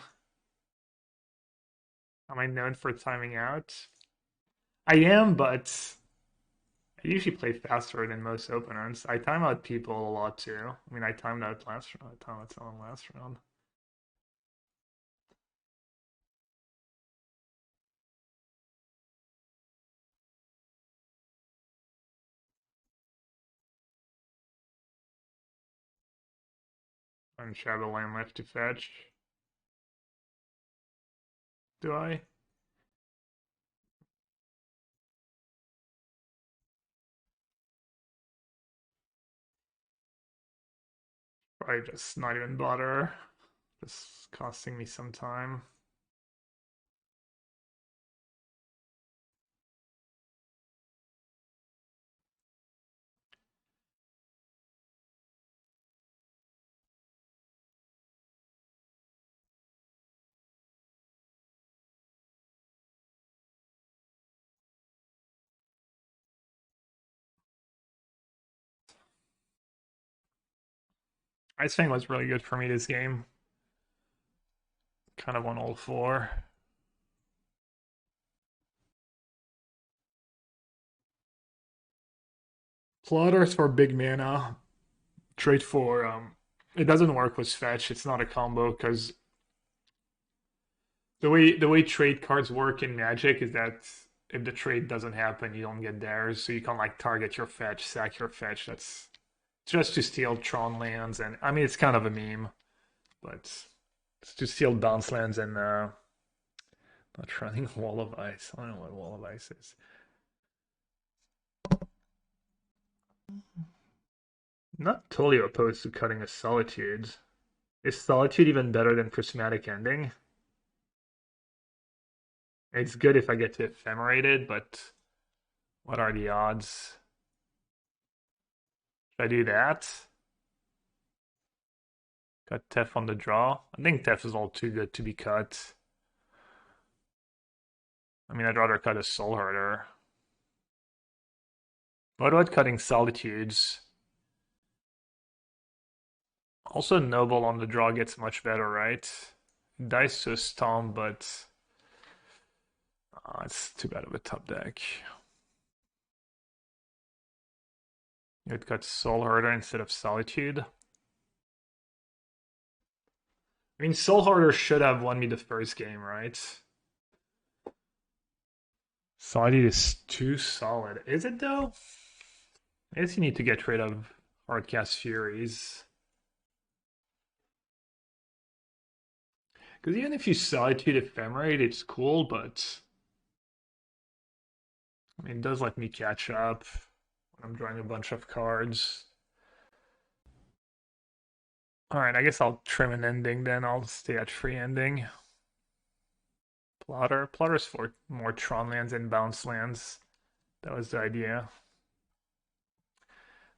Am I known for timing out? I am, but I usually play faster than most opponents. I time out people a lot too. I mean, I timed out last round. I timed out someone last round. And Shadowland left to fetch. Do I? Probably just not even bother. Just costing me some time. Ice-Fang was really good for me this game. Kind of on all 4. Plotters for big mana. Trade for it doesn't work with fetch. It's not a combo because the way trade cards work in Magic is that if the trade doesn't happen, you don't get theirs. So you can like target your fetch, sack your fetch. That's just to steal Tron lands, and I mean it's kind of a meme, but it's to steal bounce lands and not running Wall of Ice. I don't know what Wall of Ice is. Not totally opposed to cutting a Solitude. Is Solitude even better than Prismatic Ending? It's good if I get to Ephemerate it, but what are the odds? Should I do that? Cut Tef on the draw. I think Tef is all too good to be cut. I mean, I'd rather cut a Soulherder. What about cutting Solitudes? Also, Noble on the draw gets much better, right? Dice to Stomp, but it's too bad of a top deck. You'd cut Soulherder instead of Solitude. I mean, Soulherder should have won me the first game, right? Solitude is too solid. Is it though? I guess you need to get rid of Hardcast Furies. Because even if you Solitude Ephemerate, it's cool, but I mean, it does let me catch up when I'm drawing a bunch of cards. Alright, I guess I'll trim an ending then. I'll stay at free ending. Plotter. Plotter's for more Tron lands and bounce lands. That was the idea.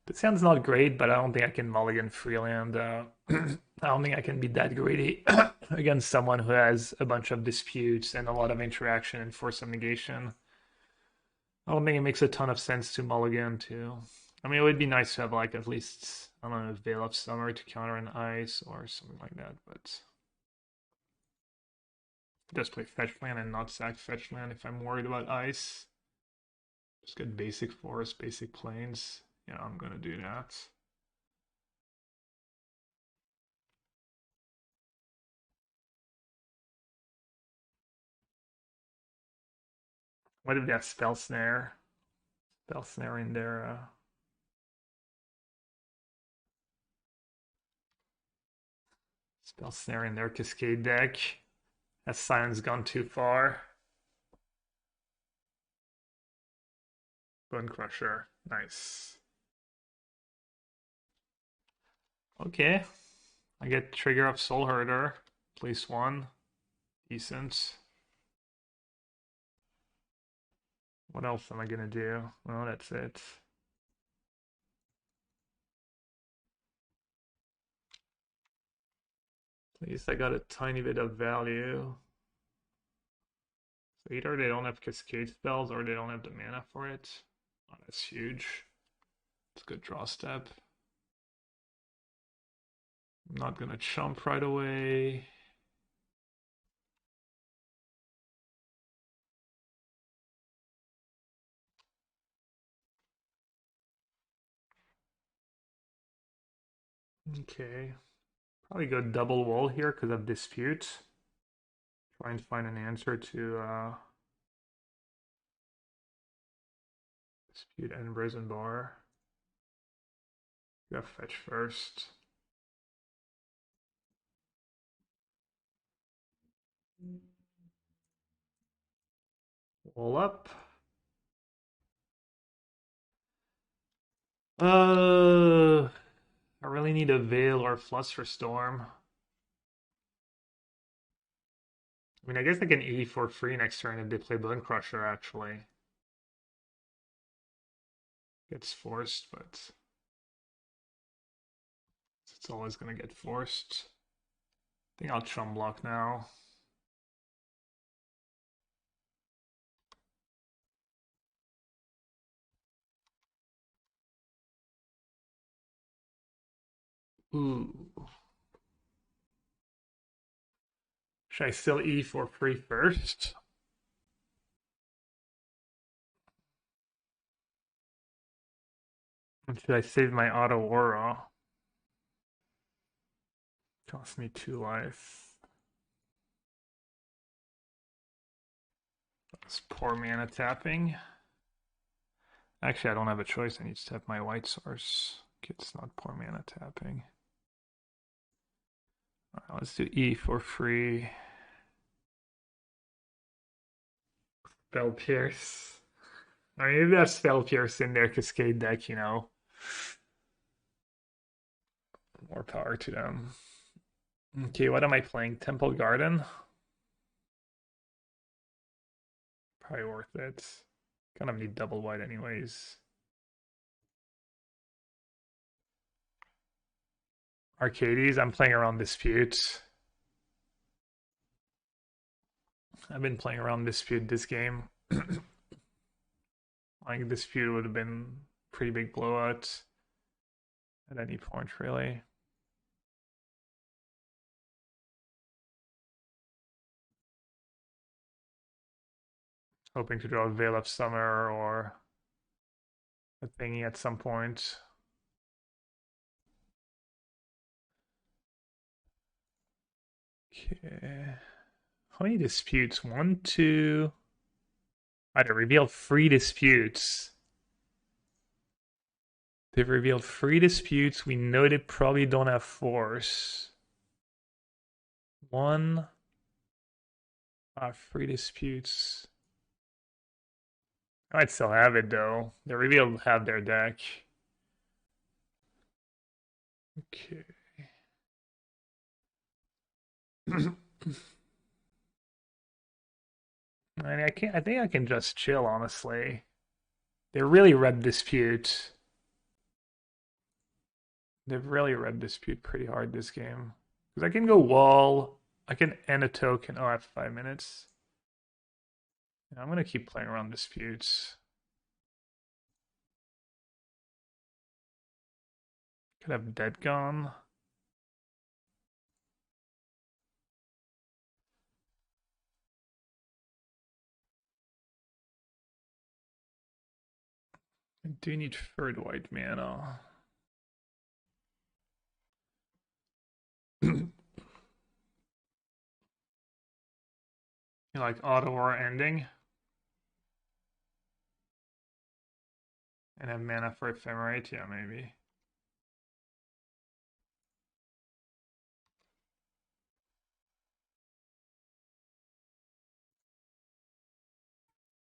This hand's not great, but I don't think I can mulligan freeland. I don't think I can be that greedy against someone who has a bunch of disputes and a lot of interaction and force of negation. I don't think it makes a ton of sense to mulligan to I mean, it would be nice to have like at least, I don't know, Veil of Summer to counter an ice or something like that, but just play fetch land and not sack fetch land if I'm worried about ice. Just get basic forest, basic plains. Yeah, I'm gonna do that. What if they have spell snare? Spell snare in their spell snare in their cascade deck. Has Silence gone too far? Bone Crusher. Nice. Okay. I get trigger of Soulherder. Place 1. Decent. What else am I gonna do? Well, that's it. At least I got a tiny bit of value. So either they don't have cascade spells or they don't have the mana for it. Oh, that's huge. It's a good draw step. I'm not gonna chump right away. Okay. Probably go double wall here because of dispute. Try and find an answer to dispute and Brazen Bar. You have fetch first. Wall up. I really need a Veil or Flusterstorm. I mean, I guess I can E for free next turn if they play Bone Crusher, actually. Gets forced, but it's always going to get forced. I think I'll chum block now. Ooh. Should I still E for free first? Or should I save my Otawara? Cost me 2 life. That's poor mana tapping. Actually, I don't have a choice. I need to tap my white source. It's not poor mana tapping. Alright, let's do E for free. Spell Pierce. I mean, maybe that's Spell Pierce in their Cascade deck, you know. More power to them. Okay, what am I playing? Temple Garden? Probably worth it. Kind of need double white anyways. Arcades, I'm playing around Dispute. I've been playing around Dispute this game. Like Dispute would have been pretty big blowout at any point, really. Hoping to draw a Veil of Summer or a thingy at some point. Okay. How many disputes? 1, 2. Right, it revealed 3 disputes. They've revealed 3 disputes. We know they probably don't have force. 1. 3 disputes. I might still have it though. They revealed have their deck. Okay. I mean, I think I can just chill, honestly. They really read Dispute. They've really read Dispute pretty hard this game. Because I can go wall. I can end a token. Oh, I have 5 minutes. Yeah, I'm going to keep playing around Disputes. Could have Dead gone. I do need third white mana. You like Otawara Ending? And have mana for Ephemerate? Yeah, maybe.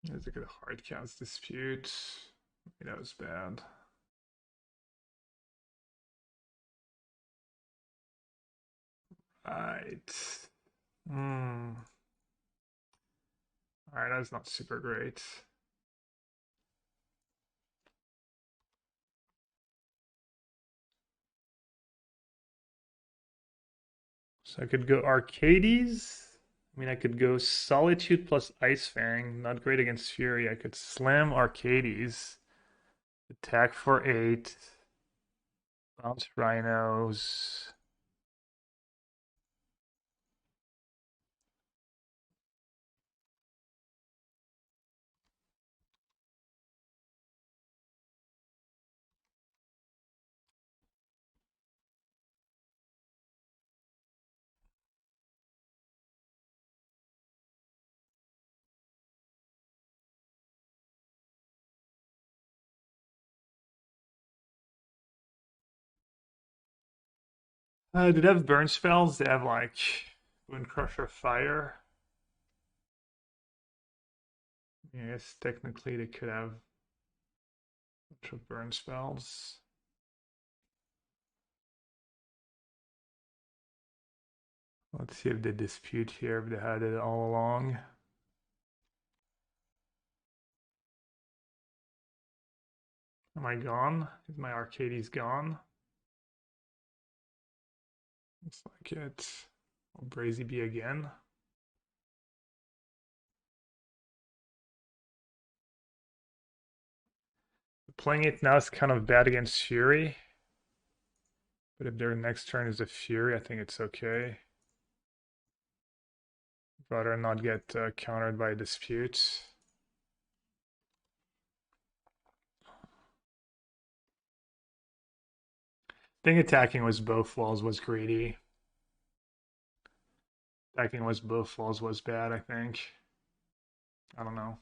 There's a good hard cast dispute. Maybe that was bad. Right. Alright, that's not super great. So I could go Arcades. I mean, I could go Solitude plus Ice-Fang. Not great against Fury. I could slam Arcades. Attack for 8. Bounce Rhinos. Do they have burn spells? They have like Wind Crusher Fire. Yes, technically they could have a bunch of burn spells. Let's see if they dispute here, if they had it all along. Am I gone? Is my Arcades gone? Looks like it. Will Brazy be again? Playing it now is kind of bad against Fury. But if their next turn is a Fury, I think it's okay. Rather not get countered by disputes. I think attacking was both walls was greedy. Attacking was both walls was bad, I think. I don't know.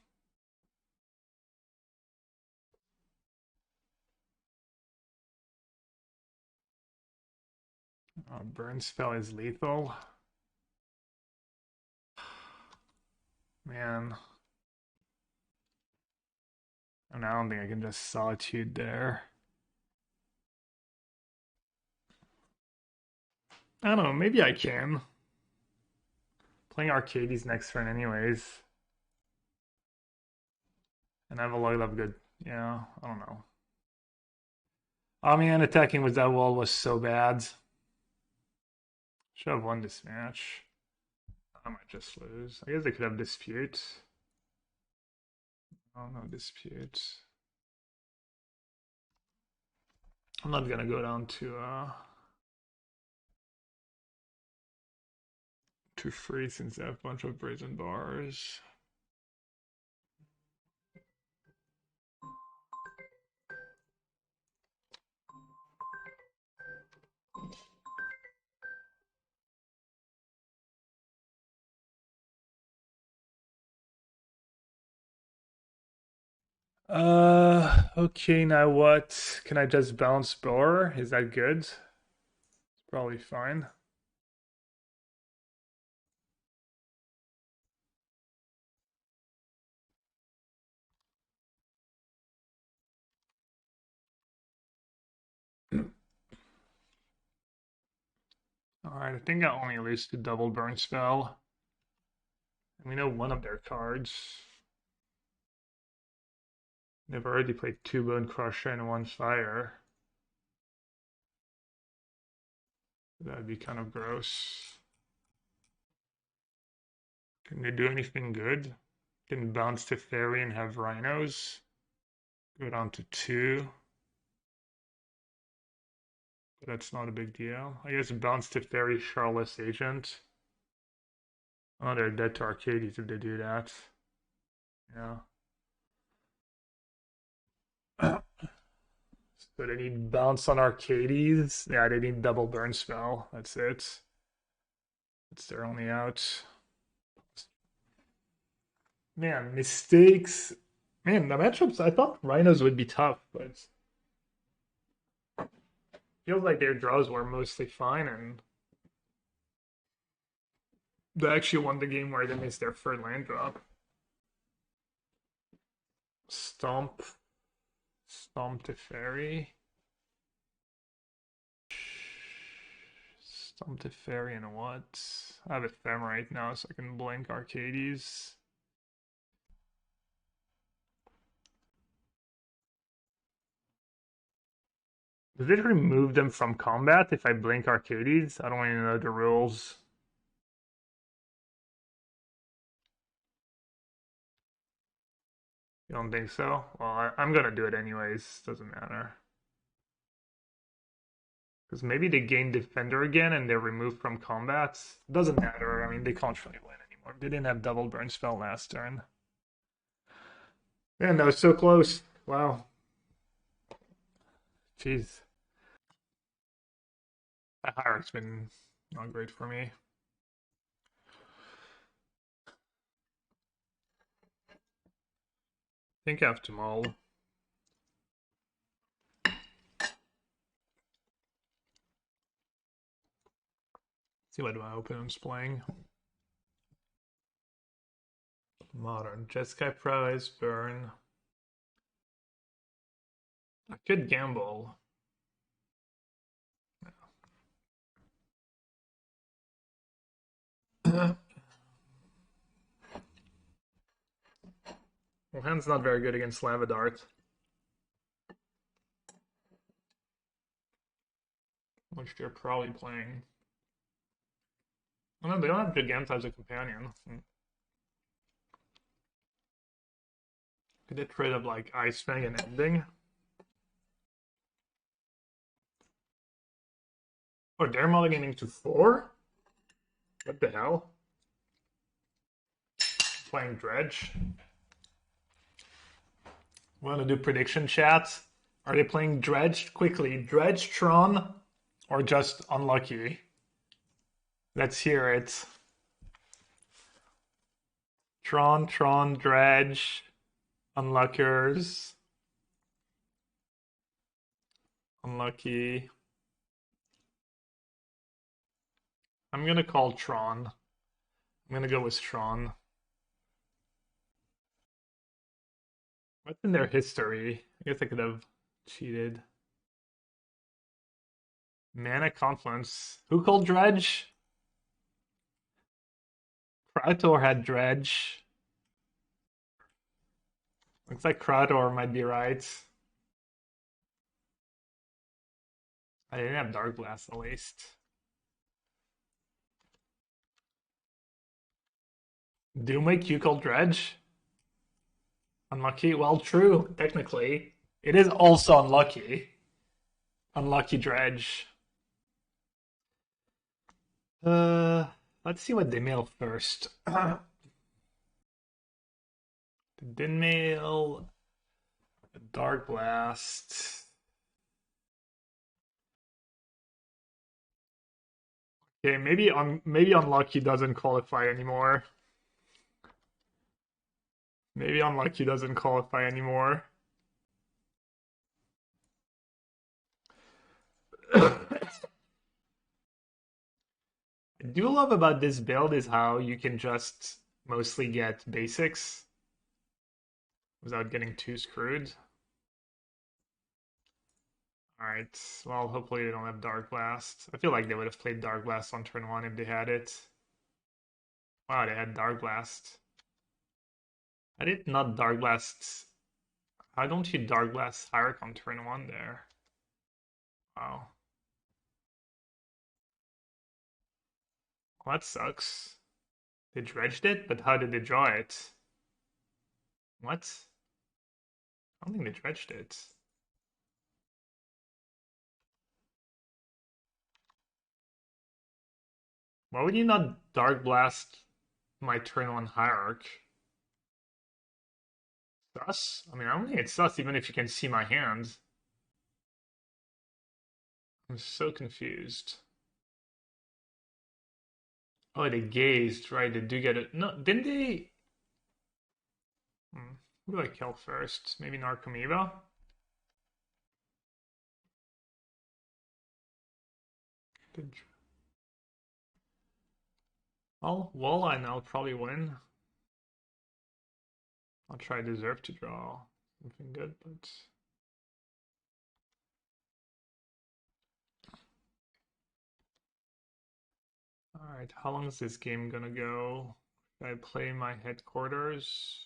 Burn spell is lethal. Man. And I don't think I can just Solitude there. I don't know, maybe I can. Playing Arcades next turn anyways. And I have a lot of good, yeah, I don't know. Oh man, attacking with that wall was so bad. Should have won this match. I might just lose. I guess they could have dispute. Oh, no dispute. I'm not gonna go down to free since they have a bunch of brazen bars. Okay, now what? Can I just bounce Boar? Is that good? It's probably fine. Alright, I think I only lose to double burn spell. And we know one of their cards. They've already played 2 Bone Crusher and 1 Fire. That'd be kind of gross. Can they do anything good? Can bounce Teferi and have Rhinos. Go down to 2. That's not a big deal. I guess bounce Teferi, Chalice, Agent. Oh, they're dead to Arcades if they do that. Yeah. So they need bounce on Arcades. Yeah, they need double burn spell. That's it. That's their only out. Man, mistakes. Man, the matchups, I thought Rhinos would be tough, but feels like their draws were mostly fine, and they actually won the game where they missed their third land drop. Stomp Teferi. Stomp Teferi and what? I have Ephemerate now, so I can blink Arcades. Does it remove them from combat if I blink Arcades? I don't even know the rules. You don't think so? Well, I'm gonna do it anyways. Doesn't matter. Because maybe they gain Defender again and they're removed from combat. Doesn't matter. I mean, they can't really win anymore. They didn't have double burn spell last turn. Man, that was so close. Wow. Jeez. That Hierarch's been not great for me. I think I have to mull. See what my opponent's playing. Modern. Jeskai Prize, Burn. I could gamble. Well, hand's not very good against Lavidart. Which they're probably playing. Oh no, they don't have Giganta as a companion. Could they trade up like Ice-Fang and Ending? Oh, they're mulliganing to 4? What the hell? Playing Dredge? Want to do prediction chat? Are they playing Dredge? Quickly, Dredge, Tron, or just Unlucky? Let's hear it. Tron, Dredge, Unluckers, Unlucky. I'm gonna call Tron. I'm gonna go with Tron. What's in their history? I guess I could have cheated. Mana Confluence. Who called Dredge? Krator had Dredge. Looks like Krator might be right. I didn't have Dark Blast at least. Doomwake, you called Dredge? Unlucky? Well, true, technically. It is also unlucky. Unlucky Dredge. Let's see what they mail first. They didn't mail a Dark Blast. Okay, maybe unlucky doesn't qualify anymore. Maybe unlucky doesn't qualify anymore. I do love about this build is how you can just mostly get basics without getting too screwed. Alright, well, hopefully they don't have Dark Blast. I feel like they would have played Dark Blast on turn 1 if they had it. Wow, they had Dark Blast. I did not Dark Blast. How don't you Dark Blast Hierarch on turn 1 there? Wow. Well, that sucks. They dredged it, but how did they draw it? What? I don't think they dredged it. Why would you not Dark Blast my turn on Hierarch? Sus? I mean, I don't think it's sus even if you can see my hand. I'm so confused. Oh, they gazed, right? They do get it. No, didn't they? Who do I kill first? Maybe Narcomoeba? Well, I know I'll probably win. I'll try Deserve to draw something good, but... Alright, how long is this game gonna go? Should I play my headquarters?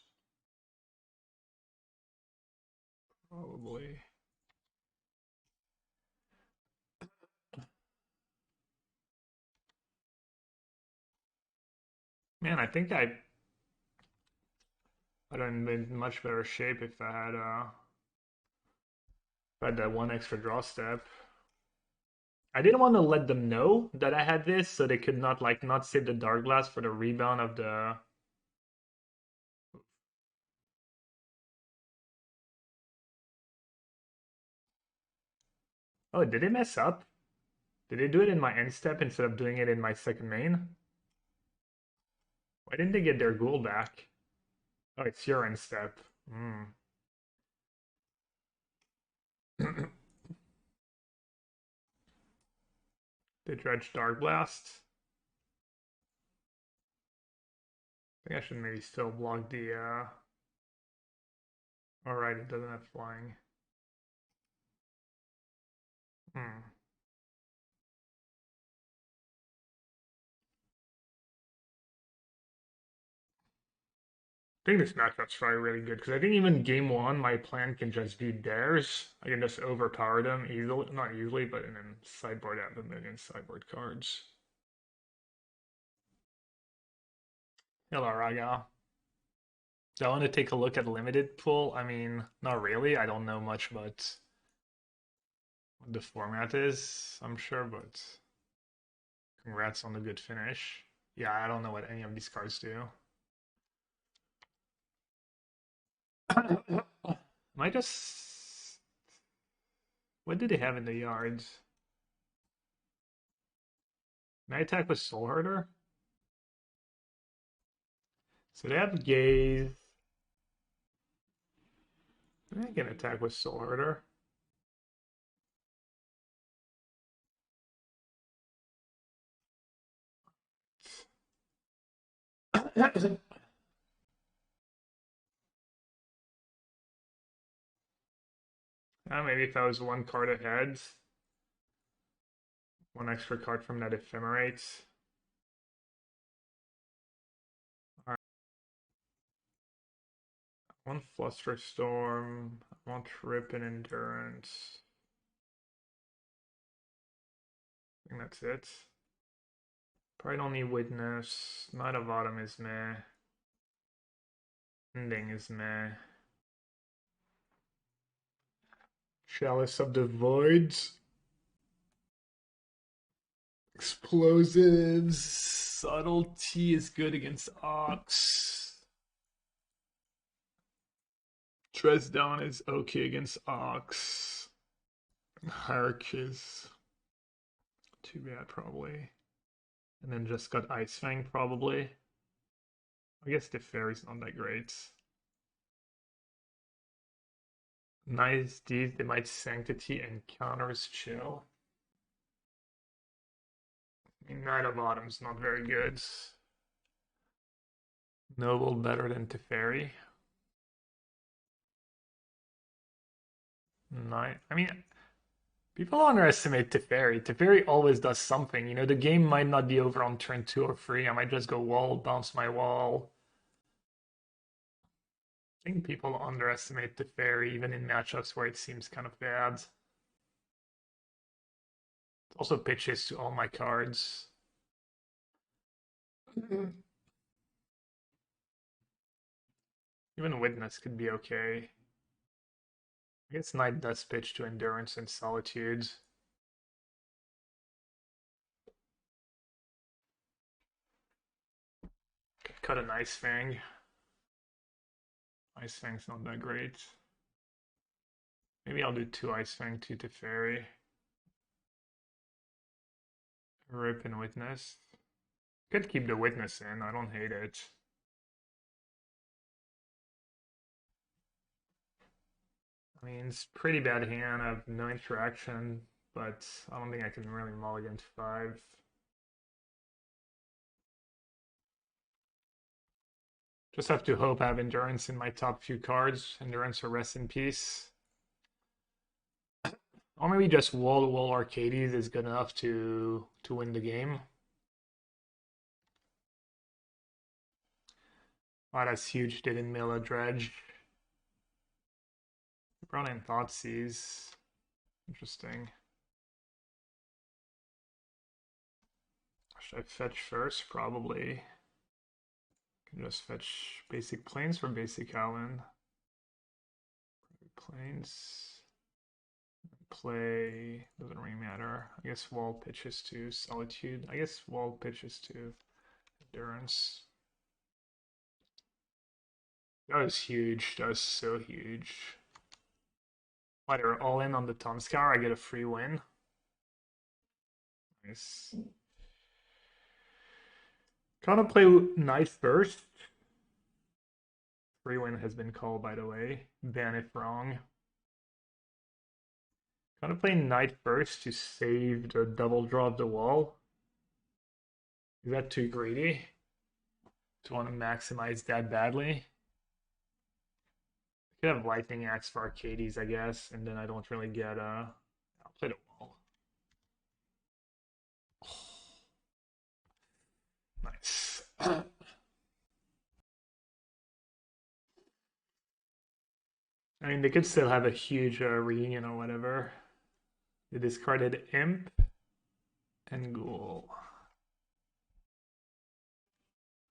Probably. Man, I think I'd have been in much better shape if I had that one extra draw step. I didn't want to let them know that I had this, so they could not not save the Dark Blast for the rebound of the. Oh, did they mess up? Did they do it in my end step instead of doing it in my second main? Why didn't they get their ghoul back? Oh, it's your end step. They dredge Dark Blast. I think I should maybe still block the Alright, it doesn't have flying. I think this matchup's probably really good because I think even game one, my plan can just be theirs. I can just overpower them easily, not easily, but and then sideboard out a million sideboard cards. Hello, Raga. Do I want to take a look at limited pool? I mean, not really. I don't know much about what the format is, I'm sure, but congrats on the good finish. Yeah, I don't know what any of these cards do. Am I just... What do they have in the yards? Can I attack with Soulherder? So they have Gaze. I can attack with Soulherder. Maybe if I was one card ahead. One extra card from that Ephemerate. Alright. I want Flusterstorm. I want Trip and Endurance. I think that's it. Probably don't need Witness. Night of Autumn is meh. Ending is meh. Chalice of the Voids. Explosives. Subtlety is good against Ox. Dresdown is okay against Ox. Hierarch is too bad, probably. And then just got Ice-Fang, probably. I guess Teferi's not that great. Nice deeds, they might Sanctity and counters Chill. I mean, Night of Autumn's not very good. Noble better than Teferi. I mean, people underestimate Teferi. Teferi always does something. You know, the game might not be over on turn 2 or 3. I might just go wall, bounce my wall. I think people underestimate Teferi even in matchups where it seems kind of bad. It also pitches to all my cards. Even Witness could be okay. I guess Knight does pitch to Endurance and Solitude. cut an Ice-Fang. Ice-Fang's not that great. Maybe I'll do 2 Ice-Fang, 2 Teferi. Rip and Witness. Could keep the Witness in, I don't hate it. I mean, it's pretty bad hand, I have no interaction, but I don't think I can really mulligan to 5. Just have to hope I have Endurance in my top few cards. Endurance or Rest in Peace. Or maybe just wall-to-wall Arcades is good enough to win the game. Oh, that's huge. Didn't mill a dredge. Brought in Thoughtseize. Interesting. Should I fetch first? Probably. Can just fetch basic planes for basic Howland. Planes. Play. Doesn't really matter. I guess wall pitches to Solitude. I guess wall pitches to Endurance. That was huge. That was so huge. They're all in on the Tomscour. I get a free win. Nice. Gonna play Knight first. Free win has been called, by the way. Ban if wrong. Gonna play Knight first to save the double draw of the wall. Is that too greedy? Do I want to maximize that badly? I could have Lightning Axe for Arcades, I guess, and then I don't really get I'll play the wall. Nice. I mean, they could still have a huge reunion or whatever. They discarded Imp and Ghoul.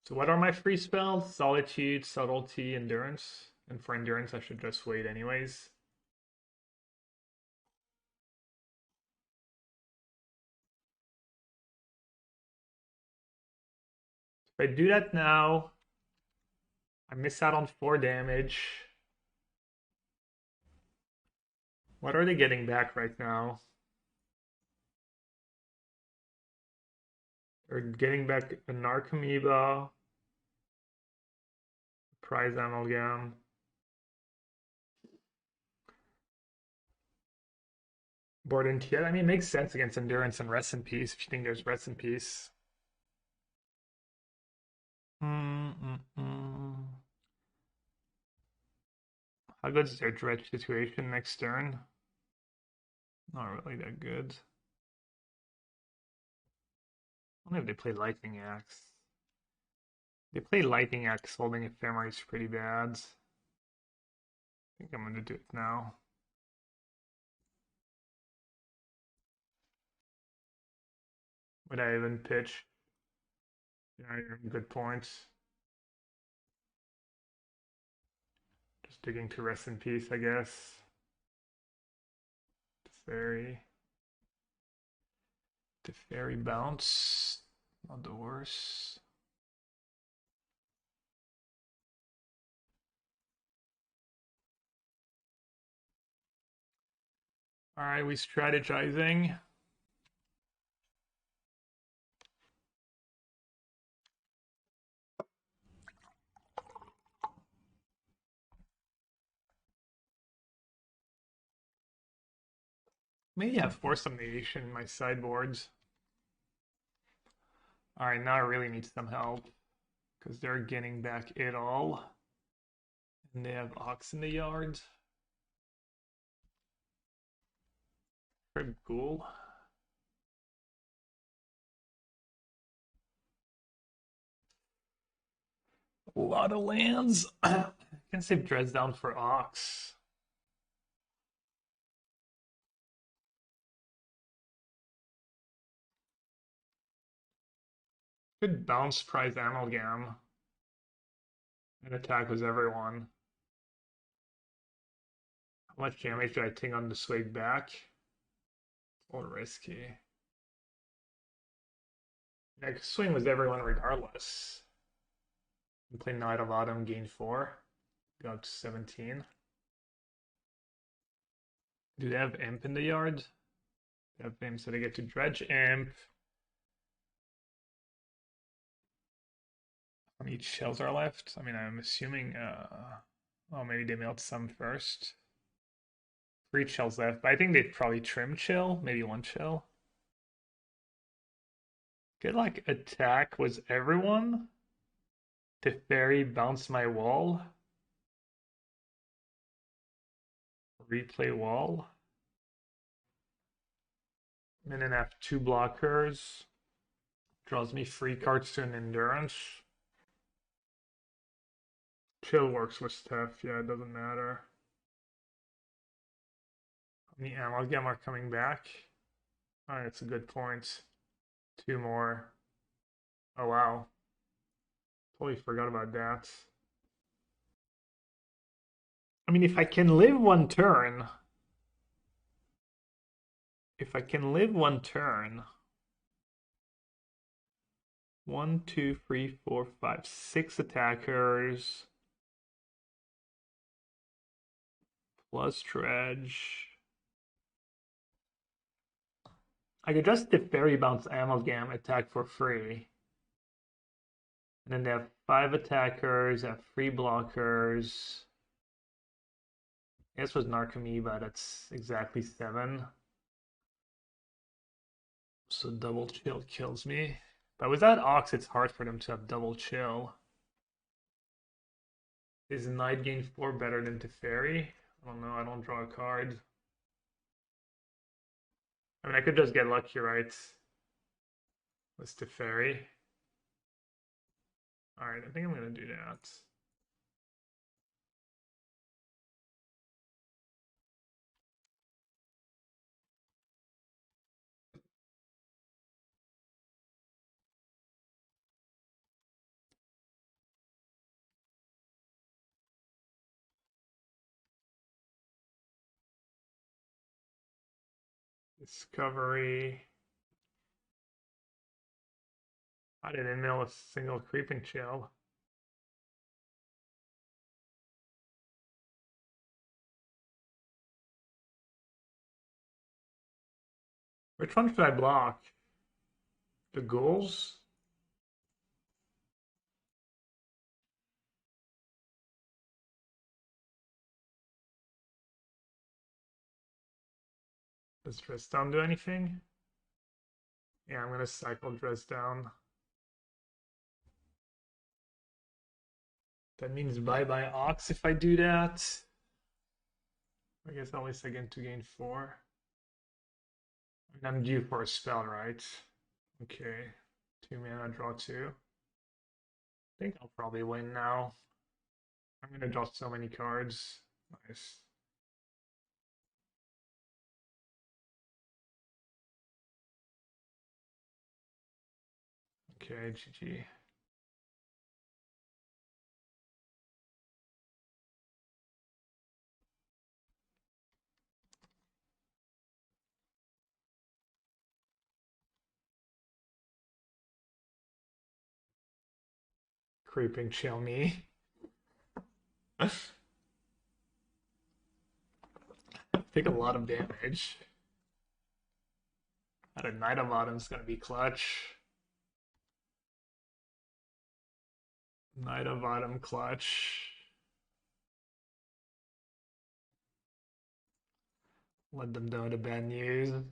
So what are my free spells? Solitude, Subtlety, Endurance. And for Endurance, I should just wait anyways. If I do that now, I miss out on 4 damage. What are they getting back right now? They're getting back a Narcomoeba, Prize Amalgam. Board and Tiet. I mean, it makes sense against Endurance and Rest in Peace if you think there's Rest in Peace. How good is their dredge situation next turn? Not really that good. I don't know if they play Lightning Axe. They play Lightning Axe, holding Ephemerate is pretty bad. I think I'm gonna do it now. Would I even pitch? Yeah, good points. Just digging to Rest in Peace, I guess. Teferi bounce. Not the worst. Alright, we strategizing. Maybe I have Force Domination in my sideboards. Alright, now I really need some help. Because they're getting back it all. And they have Ox in the yard. Pretty cool. A lot of lands. I can save Dresdown for Ox. Could bounce Prize Amalgam and attack with everyone. How much damage do I take on the swing back? Or risky. I could swing with everyone regardless. Play Knight of Autumn, gain 4. Go up to 17. Do they have Imp in the yard? They have Imp, so they get to Dredge Imp. How many shells are left? I mean, I'm assuming, oh, maybe they melt some first. 3 shells left, but I think they'd probably trim chill, maybe 1 shell. Good luck attack was everyone. Teferi bounce my wall. Replay wall. And then have 2 blockers. Draws me 3 cards to an endurance. Chill works with Steph, yeah, it doesn't matter. How many Amalgam are coming back? Alright, that's a good point. 2 more. Oh wow. Totally forgot about that. I mean, if I can live 1 turn. If I can live 1 turn. 1, 2, 3, 4, 5, 6 attackers. Plus Dredge. I could just Teferi bounce Amalgam, attack for free. And then they have 5 attackers, have 3 blockers. I guess it was Narcomoeba, that's exactly 7. So double chill kills me. But without Ox, it's hard for them to have double chill. Is Night gain 4 better than Teferi? I don't know, I don't draw a card. I mean, I could just get lucky, right? With Teferi. Alright, I think I'm gonna do that. Discovery. I didn't mill a single creeping chill. Which one should I block? The ghouls? Does Dress Down do anything? Yeah, I'm gonna cycle Dress Down. That means bye-bye Ox if I do that. I guess at least I get to gain 4. And I'm due for a spell, right? Okay. 2 mana, draw 2. I think I'll probably win now. I'm gonna draw so many cards. Nice. Okay, GG. Creeping chill me. Take a lot of damage. At a Knight of Autumn's gonna be clutch. Knight of Autumn clutch. Let them know the bad news.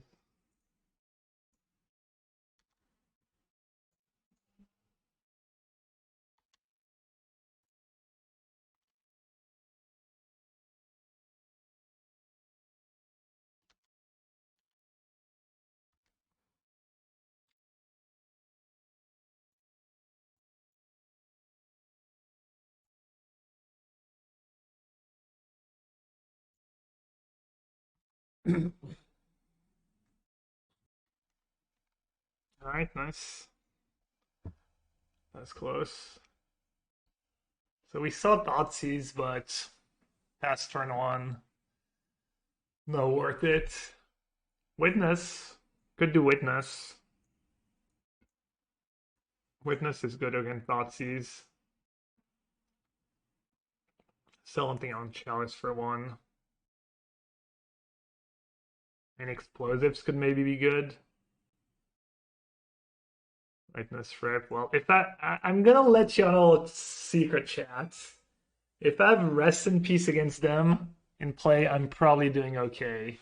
Alright, nice. That's close. So we saw Thoughtseize, but past turn 1. No worth it. Witness. Could do Witness. Witness is good against Thoughtseize. Sell something on Chalice for 1. And explosives could maybe be good. Lightness rip. Well, if I'm gonna let you on a little secret chat. If I have Rest in Peace against them in play, I'm probably doing okay.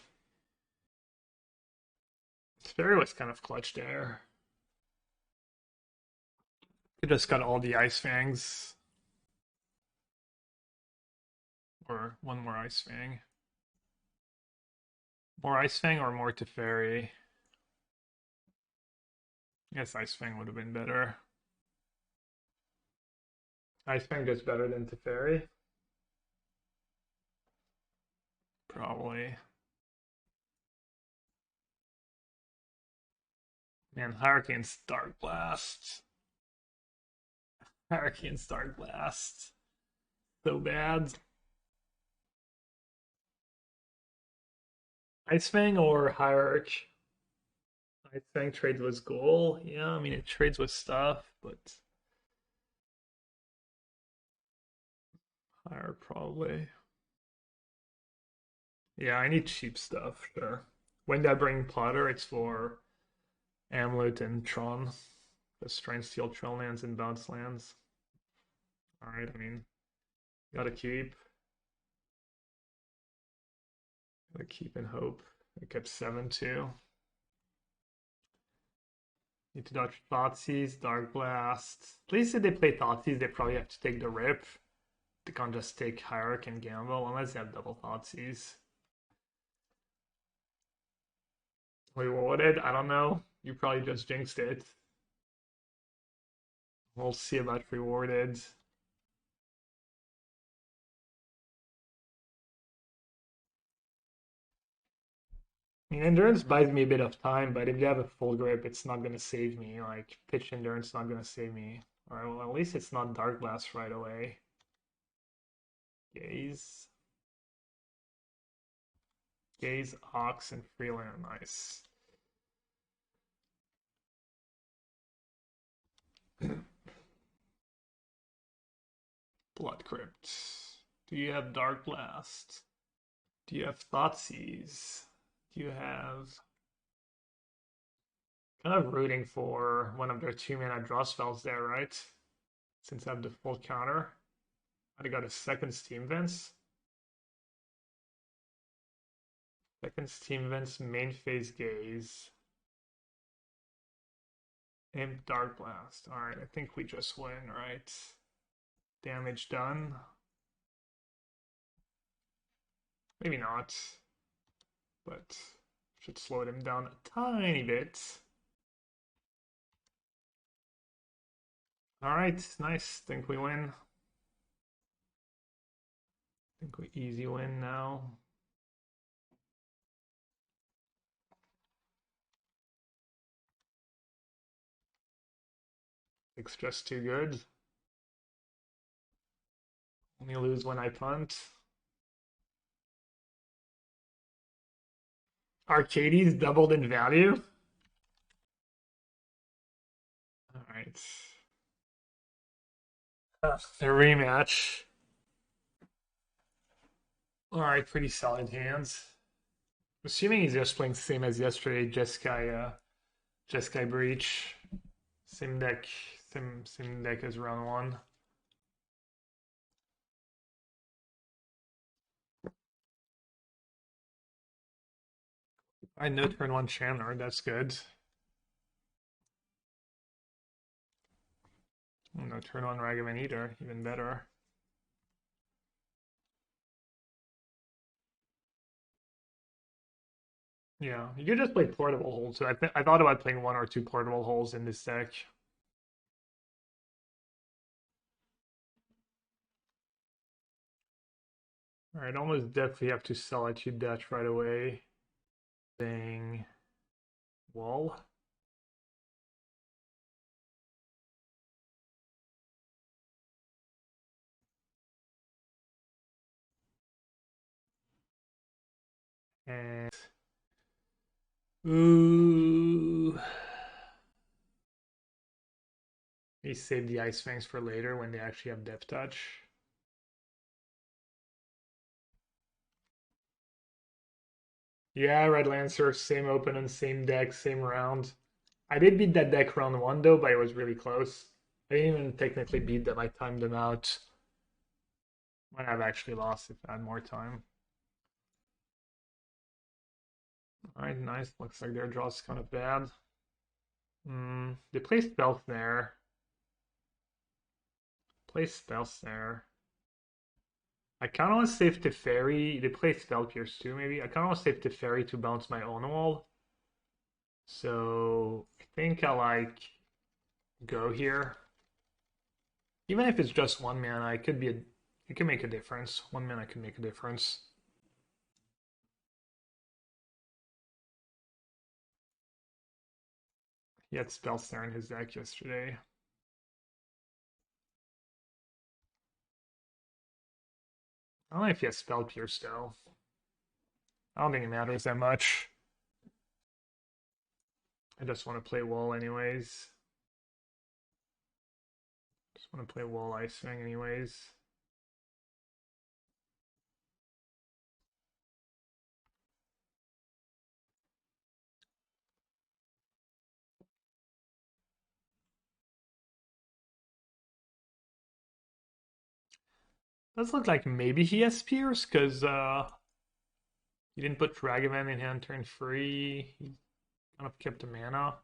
Teferi was kind of clutch there. Could just got all the Ice-Fangs. Or one more Ice-Fang. More Ice-Fang or more Teferi? I guess Ice-Fang would have been better. Ice-Fang just better than Teferi? Probably. Man, Hurricane's Dark Blast. Hurricane's Dark Blast. So bad. Ice-Fang or Hierarch? Ice-Fang trades with goal. Yeah, I mean, it trades with stuff, but Hierarch probably. Yeah, I need cheap stuff, sure. When did I bring Plotter? It's for Amulet and Tron. Just try and steal Tron lands and bounce lands. Alright, I mean, gotta keep. Gotta keep and hope. I kept 7 too. Need to dodge Thoughtseize, Dark Blast. At least if they play Thoughtseize, they probably have to take the rip. They can't just take Hierarch and gamble unless they have double Thoughtseize. Rewarded? I don't know. You probably just jinxed it. We'll see about rewarded. I mean, endurance buys me a bit of time, but if you have a full grip, it's not gonna save me. Like, pitch endurance is not gonna save me. Alright, well, at least it's not Dark Blast right away. Gaze. Gaze, Ox, and Freeland. Nice. Blood Crypt. Do you have Dark Blast? Do you have Thoughtseize? Do you have... Kind of rooting for one of their 2-mana draw spells there, right? Since I have the full counter. I got a second Steam Vents. Second Steam Vents, main phase Gaze. Imp Dark Blast. Alright, I think we just win, right? Damage done. Maybe not. But should slow them down a tiny bit. Alright, nice. Think we win. Think we easy win now. It's just too good. Only lose when I punt. Arcades doubled in value? Alright. The rematch. Alright, pretty solid hands. Assuming he's just playing the same as yesterday, Jeskai Breach. Same deck as round 1. I know turn 1 Chandler, that's good. No turn 1 Ragavan Eater, even better. Yeah, you could just play portable holes. So I thought about playing 1 or 2 portable holes in this deck. Alright, almost definitely have to Solitude that right away. Thing. Wall. And ooh. He saved the Ice-Fangs for later when they actually have Depth Touch. Yeah, Red Lancer, same opponent, same deck, same round. I did beat that deck round 1 though, but it was really close. I didn't even technically beat them, I timed them out. Might have actually lost if I had more time. Alright, nice. Looks like their draw's kind of bad. They play Stealth there. Play Stealth there. I kind of want to save Teferi. They play Spell Pierce too, maybe. I kind of want to save Teferi to bounce my own wall. So I think I like go here. Even if it's just 1 mana, it could make a difference. 1 mana could make a difference. He had Spellsnare in his deck yesterday. I don't know if he has Spell Pierce though. I don't think it matters that much. I just want to play wall anyways. Just want to play wall Ice-Fang anyways. Does look like maybe he has Spears, because he didn't put Ragavan in hand turn 3. He kind of kept the mana.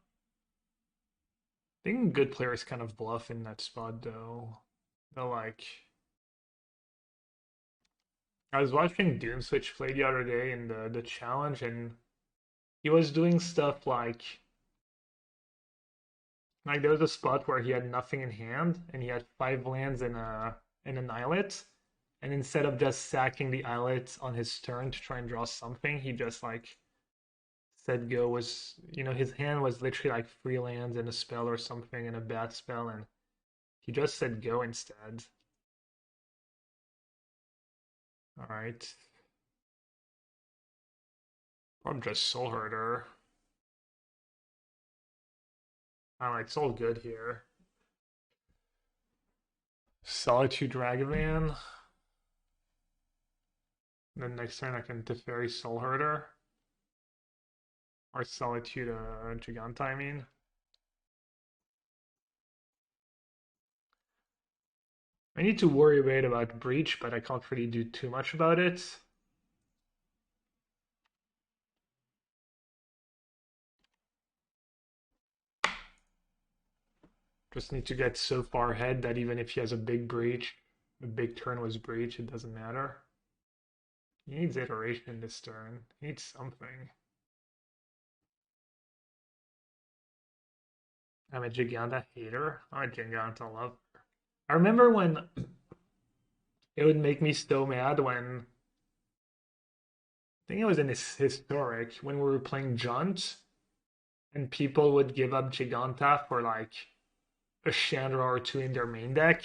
I think good players kind of bluff in that spot though. They're like... I was watching Doomswitch play the other day in the challenge, and he was doing stuff like there was a spot where he had nothing in hand, and he had 5 lands and an islet. And instead of just sacking the islet on his turn to try and draw something, he just like said go was, his hand was literally like 3 lands and a spell or something and a bad spell, and he just said go instead. Alright. Or just Soulherder. It's all good here. Solitude Ragavan. Then next turn I can Teferi Soulherder. Or Solitude Giganta, I mean. I need to worry a bit about Breach, but I can't really do too much about it. Just need to get so far ahead that even if he has a big breach, a big turn was breach, it doesn't matter. He needs iteration this turn. He needs something. I'm a Giganta hater. I'm a Giganta lover. I remember when it would make me so mad when I think it was in this historic when we were playing Junt and people would give up Giganta for like a Chandra or 2 in their main deck.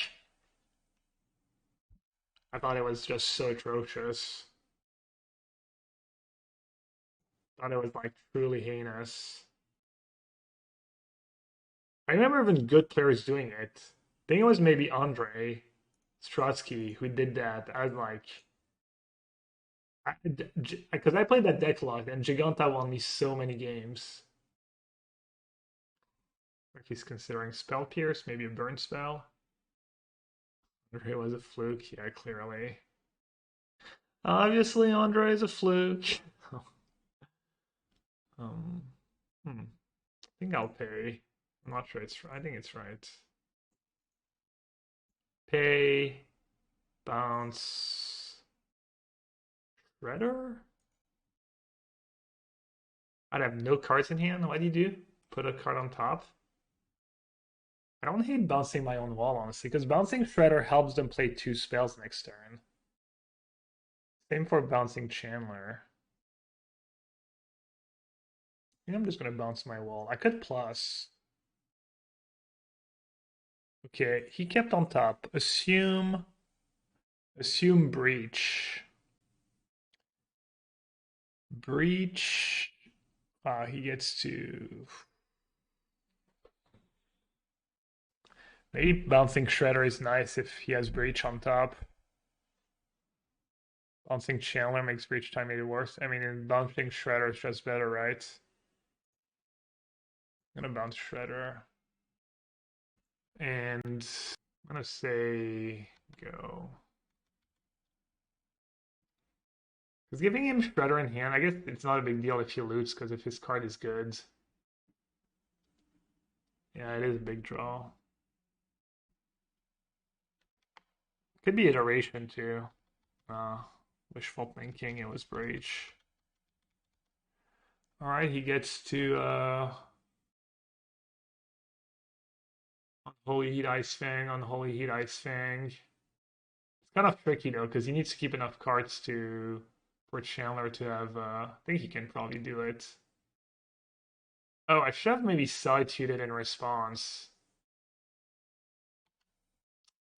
I thought it was just so atrocious. I thought it was like truly heinous. I remember even good players doing it. I think it was maybe Andre Strotsky who did that. I was like, because I played that deck a lot, and Giganta won me so many games. Like he's considering Spell Pierce, maybe a Burn Spell. Andre was a fluke, yeah, clearly. Obviously, Andre is a fluke. I think I'll pay. I'm not sure it's right. I think it's right. Pay, bounce, Shredder? I'd have no cards in hand. What do you do? Put a card on top? I don't hate bouncing my own wall, honestly, because bouncing Shredder helps them play 2 spells next turn. Same for bouncing Chandler. I think I'm just going to bounce my wall. I could plus. Okay, he kept on top. Assume breach. Breach. He gets to... Maybe bouncing Shredder is nice if he has breach on top. Bouncing Chandler makes Breach time maybe worse. I mean, in bouncing Shredder is just better, right? I'm gonna bounce Shredder. And I'm gonna say go. Because giving him Shredder in hand, I guess it's not a big deal if he loots, because if his card is good. Yeah, it is a big draw. Could be Iteration too. Wishful thinking, it was Breach. Alright, he gets to Unholy Heat Ice-Fang, Unholy Heat Ice-Fang. It's kind of tricky though, because he needs to keep enough cards for Chandler to have I think he can probably do it. Oh, I should have maybe Solitude in response.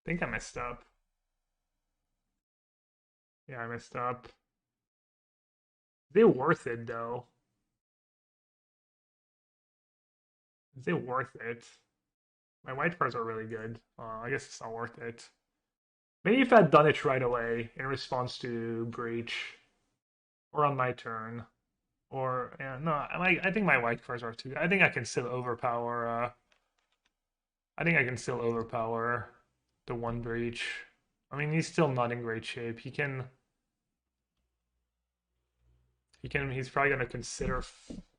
I think I messed up. Yeah, I messed up. Is it worth it though? Is it worth it? My white cards are really good. I guess it's not worth it. Maybe if I'd done it right away in response to Breach, or on my turn, or yeah, no, I think my white cards are too. I think I can still overpower. I think I can still overpower the one Breach. I mean, he's still not in great shape. He can. He's probably gonna consider.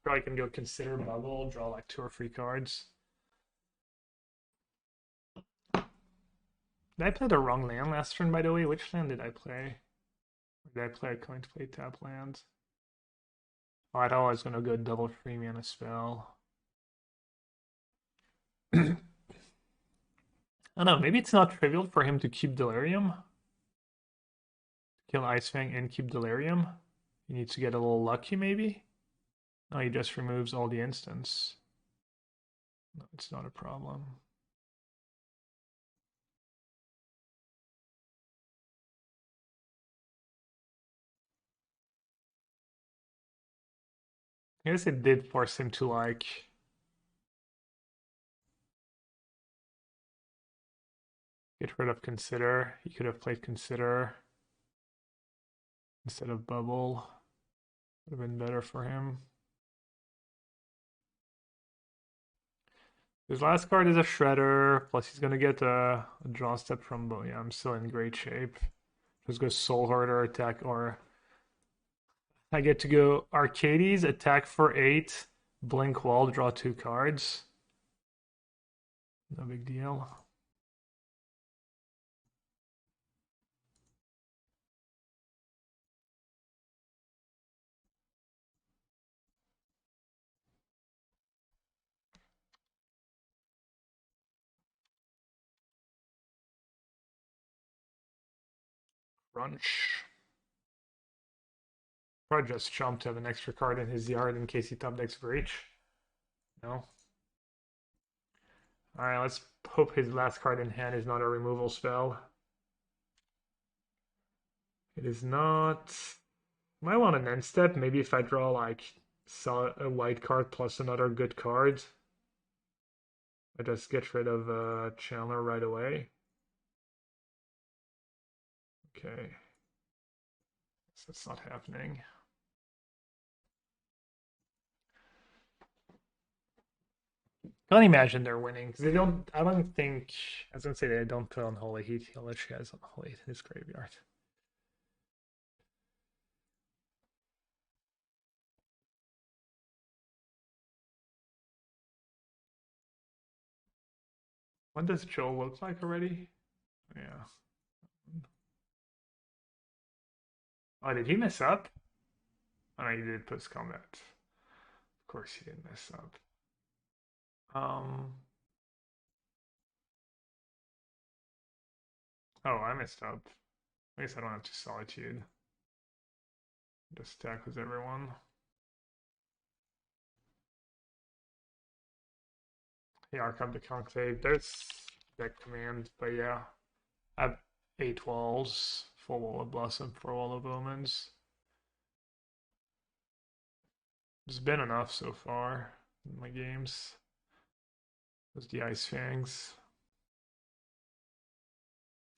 Probably can go consider bubble, draw like 2 or 3 cards. Did I play the wrong land last turn, by the way? Which land did I play? Or did I play a coin to play tap land? Oh, I thought I was gonna go double free mana spell. I don't know, maybe it's not trivial for him to keep Delirium. Kill Ice-Fang and keep Delirium. He needs to get a little lucky, maybe? No, he just removes all the instants. No, it's not a problem. I guess it did force him to, like... get rid of Consider. He could have played Consider instead of Bubble. Would have been better for him. His last card is a Shredder, plus he's gonna get a draw step from Bo. Yeah, I'm still in great shape. Just go Soulherder, attack, or I get to go Arcades, attack for 8, blink wall, draw 2 cards. No big deal. Crunch. Probably just chump to have an extra card in his yard in case he top decks Breach. No. Alright, let's hope his last card in hand is not a removal spell. It is not. Might want an end step. Maybe if I draw like a white card plus another good card, I just get rid of Chandler right away. Okay. So it's not happening. Can't imagine they're winning because they don't. I don't think. I was gonna say they don't put on Holy Heat. He literally has on Holy Heat in his graveyard. What does Joel look like already? Yeah. Oh, did he mess up? Oh, no, he did post combat. Of course, he didn't mess up. Oh, I messed up. I guess I don't have to Solitude. Just stack with everyone. Yeah, Archive the Conclave. There's deck command, but yeah. I have 8 walls, 4 Wall of Blossom, 4 Wall of Omens. It's been enough so far in my games. There's the Ice-Fangs.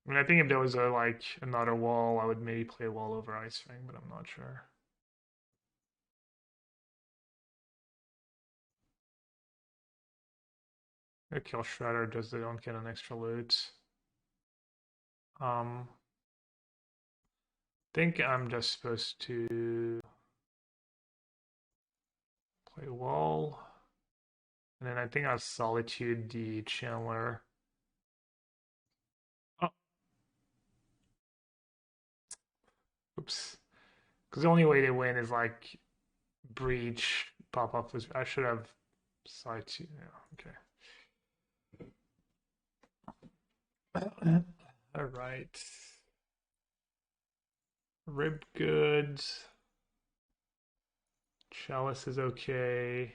I mean, I think if there was a like another wall, I would maybe play wall over Ice-Fang, but I'm not sure. I kill Shredder just so they don't get an extra loot. Think I'm just supposed to play wall. And then I think I'll Solitude the Channeler. Oh. Oops. Because the only way to win is like Breach, pop up was I should have Solitude. Yeah, okay. Alright. Rib good. Chalice is okay.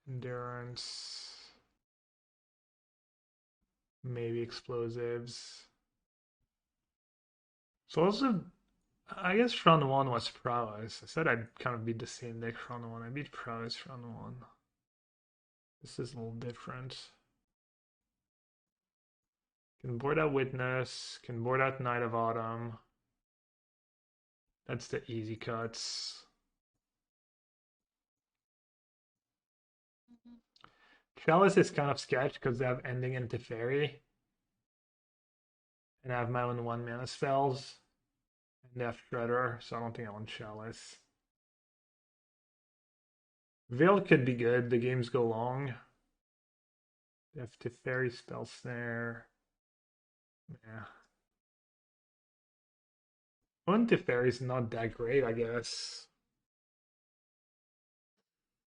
Endurance. Maybe explosives. So also, I guess round one was prowess. I said I'd kind of beat the same deck round one. I beat prowess round one. This is a little different. Can board out Witness, can board out Knight of Autumn. That's the easy cuts. Chalice is kind of sketch because they have Ending and Teferi. And I have my own 1-mana spells. And they have Shredder, so I don't think I want Chalice. Veil could be good, the games go long. They have Teferi, Spell Snare. Yeah. One Teferi is not that great, I guess.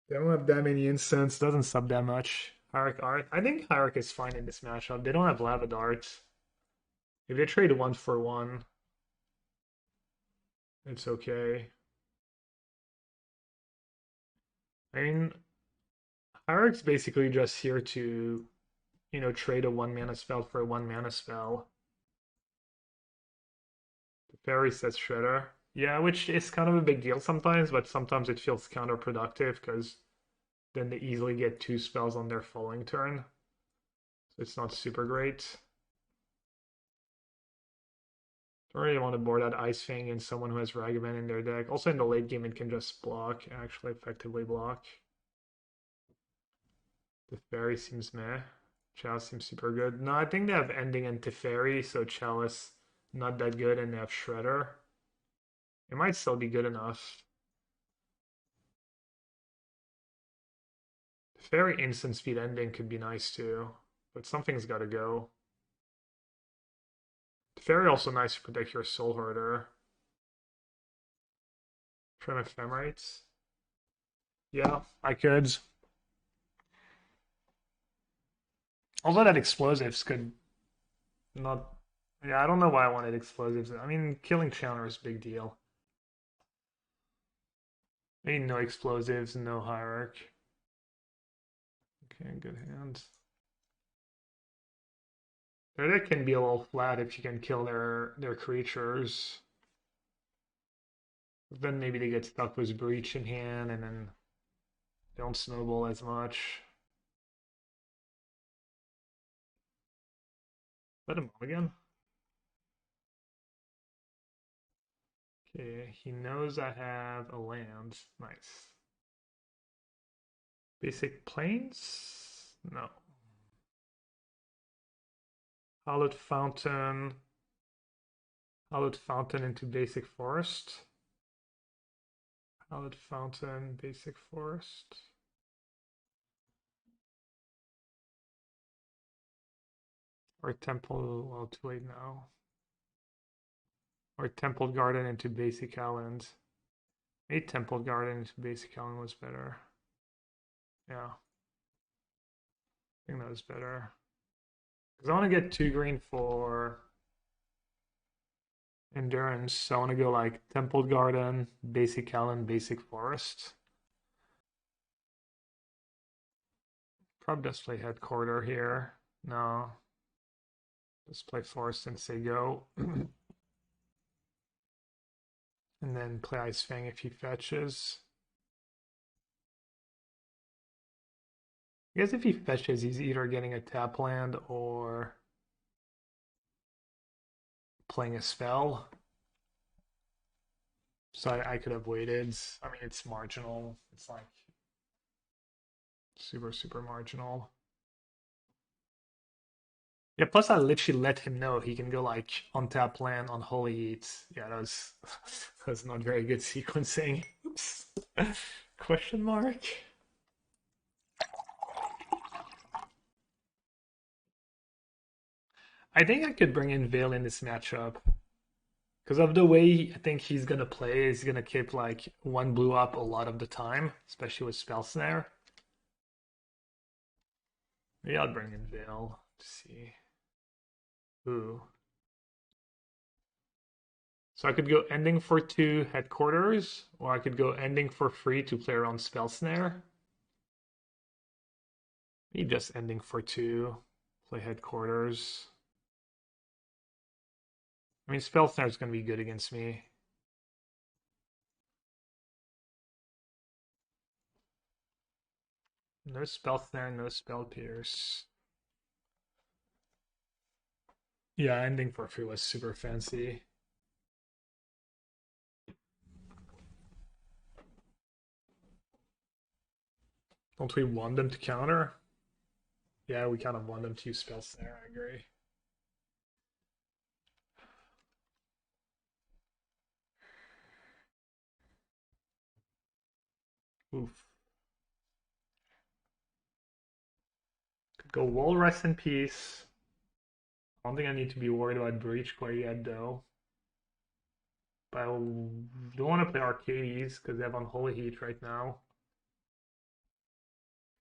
They don't have that many instants, doesn't sub that much. Hierarch Art. I think Hierarch is fine in this matchup. They don't have Lava Dart. If they trade 1-for-1, it's okay. I mean, Hierarch's basically just here to, you know, trade a 1-mana spell for a 1-mana spell. The Fairy says Shredder. Yeah, which is kind of a big deal sometimes, but sometimes it feels counterproductive because then they easily get 2 spells on their following turn. So it's not super great. Don't really want to board out Ice-Fang and someone who has Ragavan in their deck. Also in the late game it can just block, actually effectively block. The Teferi seems meh. Chalice seems super good. No, I think they have Ending and Teferi, so Chalice not that good, and they have Shredder. It might still be good enough. Teferi instant speed ending could be nice too, but something's gotta go. Teferi also nice to protect your Soulherder. Trim Ephemerates. Yeah, I could. Although that explosives could not. Yeah, I don't know why I wanted explosives. I mean, killing Chandler is a big deal. Maybe no explosives, no hierarch. Okay, good hands. Their deck can be a little flat if you can kill their creatures. Then maybe they get stuck with Breach in hand and then they don't snowball as much. Let him again. Okay, he knows I have a land. Nice. Basic plains? No. Hallowed Fountain. Hallowed Fountain into basic forest. Hallowed Fountain, basic forest. Or Temple, well, too late now. Or Temple Garden into basic island. Maybe Temple Garden into basic island was better. Yeah. I think that was better. Because I want to get 2 green for endurance. So I want to go like Temple Garden, basic island, basic forest. Probably just play headquarter here. No. Just play forest and say go. And then play Ice-Fang if he fetches. I guess if he fetches, he's either getting a tap land or playing a spell. So I could have waited. I mean, it's marginal. It's like super, super marginal. Yeah, plus I literally let him know he can go like on tap land on Holy Heat. Yeah, that was that was not very good sequencing. Oops. Question mark. I think I could bring in Veil in this matchup. Because of the way I think he's gonna play, he's gonna keep like one blue up a lot of the time, especially with Spell Snare. Maybe I'll bring in Veil to see. Ooh. So I could go ending for 2 headquarters, or I could go ending for free to play around Spell Snare. Maybe just ending for 2, play headquarters. I mean, Spell Snare is gonna be good against me. No Spell Snare, no Spell Pierce. Yeah, ending for free was super fancy. Don't we want them to counter? Yeah, we kind of want them to use Spell Snare, I agree. Oof. Could go Wall Rest in Peace. I don't think I need to be worried about Breach quite yet, though. But I don't want to play Arcades because they have Unholy Heat right now.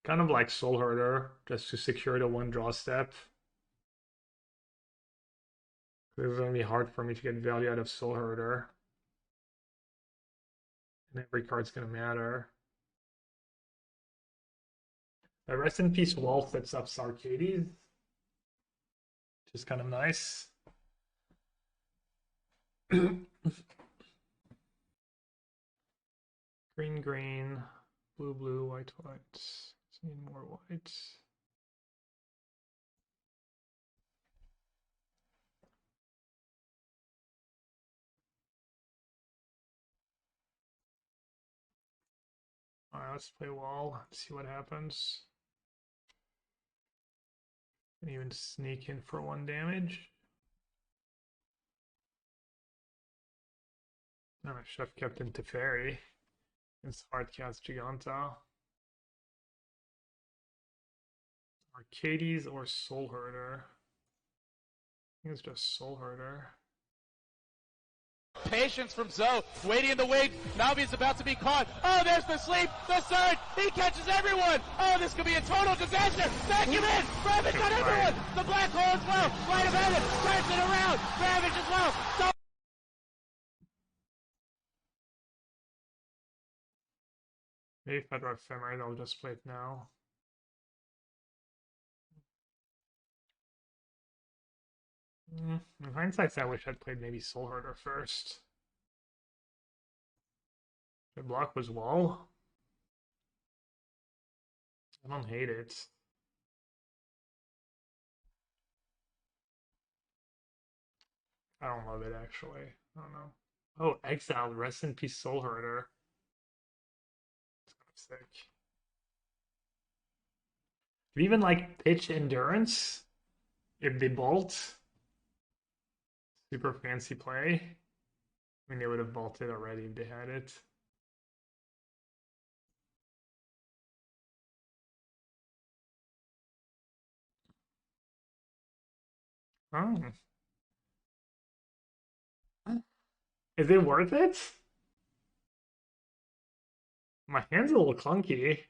Kind of like Soulherder, just to secure the 1 draw step. It's going to be hard for me to get value out of Soulherder. And every card's going to matter. But Rest in Peace Wall sets up Arcades, which is kind of nice. Green, green, blue, blue, white, white. Need more white. Alright, let's play wall, see what happens. Can even sneak in for 1 damage. I'm a Chef Captain Teferi. It's Hardcast Giganta. Arcades or Soulherder. I think it's just Soulherder. Patience from Zoe, waiting in the wings. Navi's about to be caught. Oh, there's the sleep, the surge. He catches everyone. Oh, this could be a total disaster. Vacuum in. Ravage on everyone. The black hole as well. Light of heaven turns it around. Ravage as well. So Maybe if I draw Ephemerate, I'll just play it now. In hindsight, I wish I'd played maybe Soulherder first. The block was wall. I don't hate it. I don't love it actually. I don't know. Oh, exiled. Rest in peace, Soulherder. It's kind of sick. Even like pitch endurance, if they bolt, super fancy play. I mean, they would have bolted already if they had it. Oh. Is it worth it? My hand's a little clunky.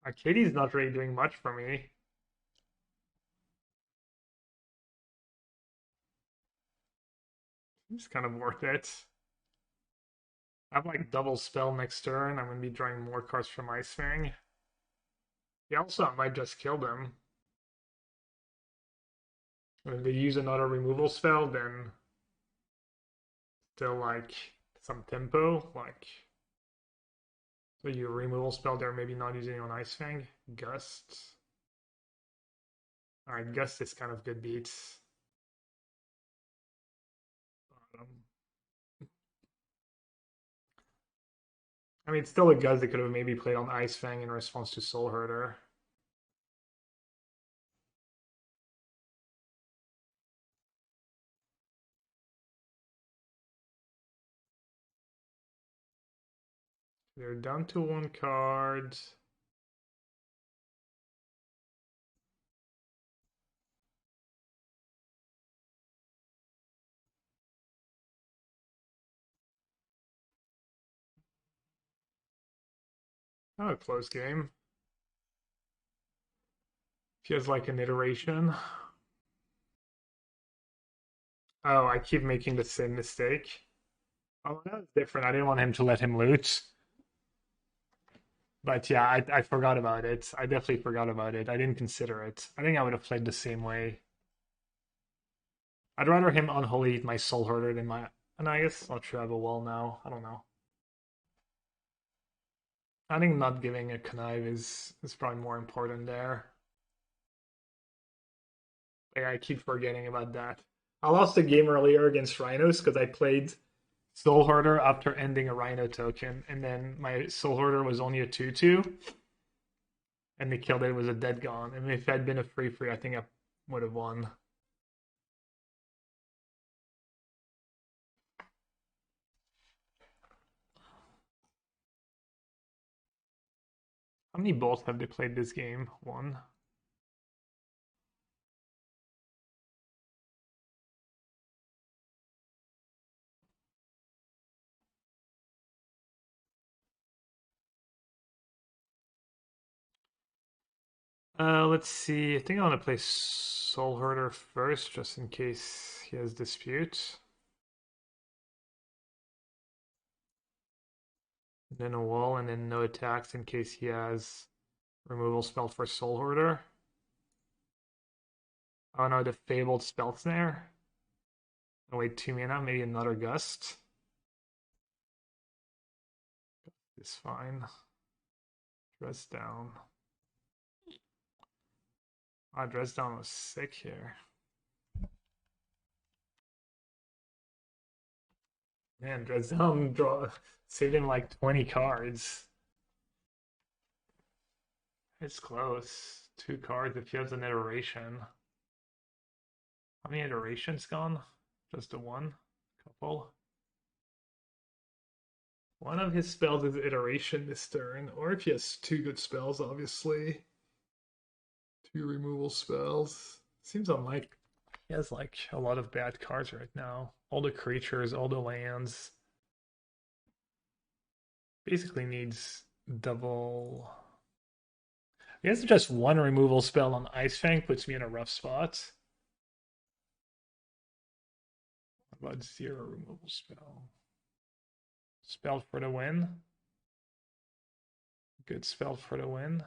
Arcadie's not really doing much for me. It's kind of worth it. I have like double spell next turn. I'm gonna be drawing more cards from Ice-Fang. Yeah, also I might just kill them. And if they use another removal spell, then still like some tempo, like So your removal spell there, maybe not using on Ice-Fang. Gust. Alright, Gust is kind of good beats. I mean, it's still a Gust that could have maybe played on Ice-Fang in response to Soulherder. They're down to one card. Oh, a close game. Feels like an iteration. Oh, I keep making the same mistake. Oh, that was different. I didn't want him to let him loot. But yeah, I forgot about it. I definitely forgot about it. I didn't consider it. I think I would have played the same way. I'd rather him unholy my Soulherder than my... And I guess I'll travel well now. I don't know. I think not giving a connive is probably more important there. Yeah, I keep forgetting about that. I lost a game earlier against Rhinos because I played Soulherder after ending a Rhino token, and then my Soulherder was only a 2/2, and they killed it. It was a dead gone. And if it had been a 3/3, I think I would have won. How many bolts have they played this game? One. Let's see. I think I want to play Soulherder first, just in case he has dispute. Then a wall, and then no attacks in case he has removal spell for Soulherder. Oh no, the Fabled Spell Snare. Oh wait, 2 mana, maybe another Gust. It's fine. Dress down. Ah, dress down was sick here. Man, dress down saved him like 20 cards. It's close. 2 cards if he has an iteration. How many iterations gone? Just a one? Couple? One of his spells is iteration this turn, or if he has 2 good spells, obviously. 2 removal spells. Seems unlike he has like a lot of bad cards right now. All the creatures, all the lands. Basically needs double. I guess just 1 removal spell on Ice-Fang puts me in a rough spot. What about 0 removal spell? Spell for the win. Good spell for the win.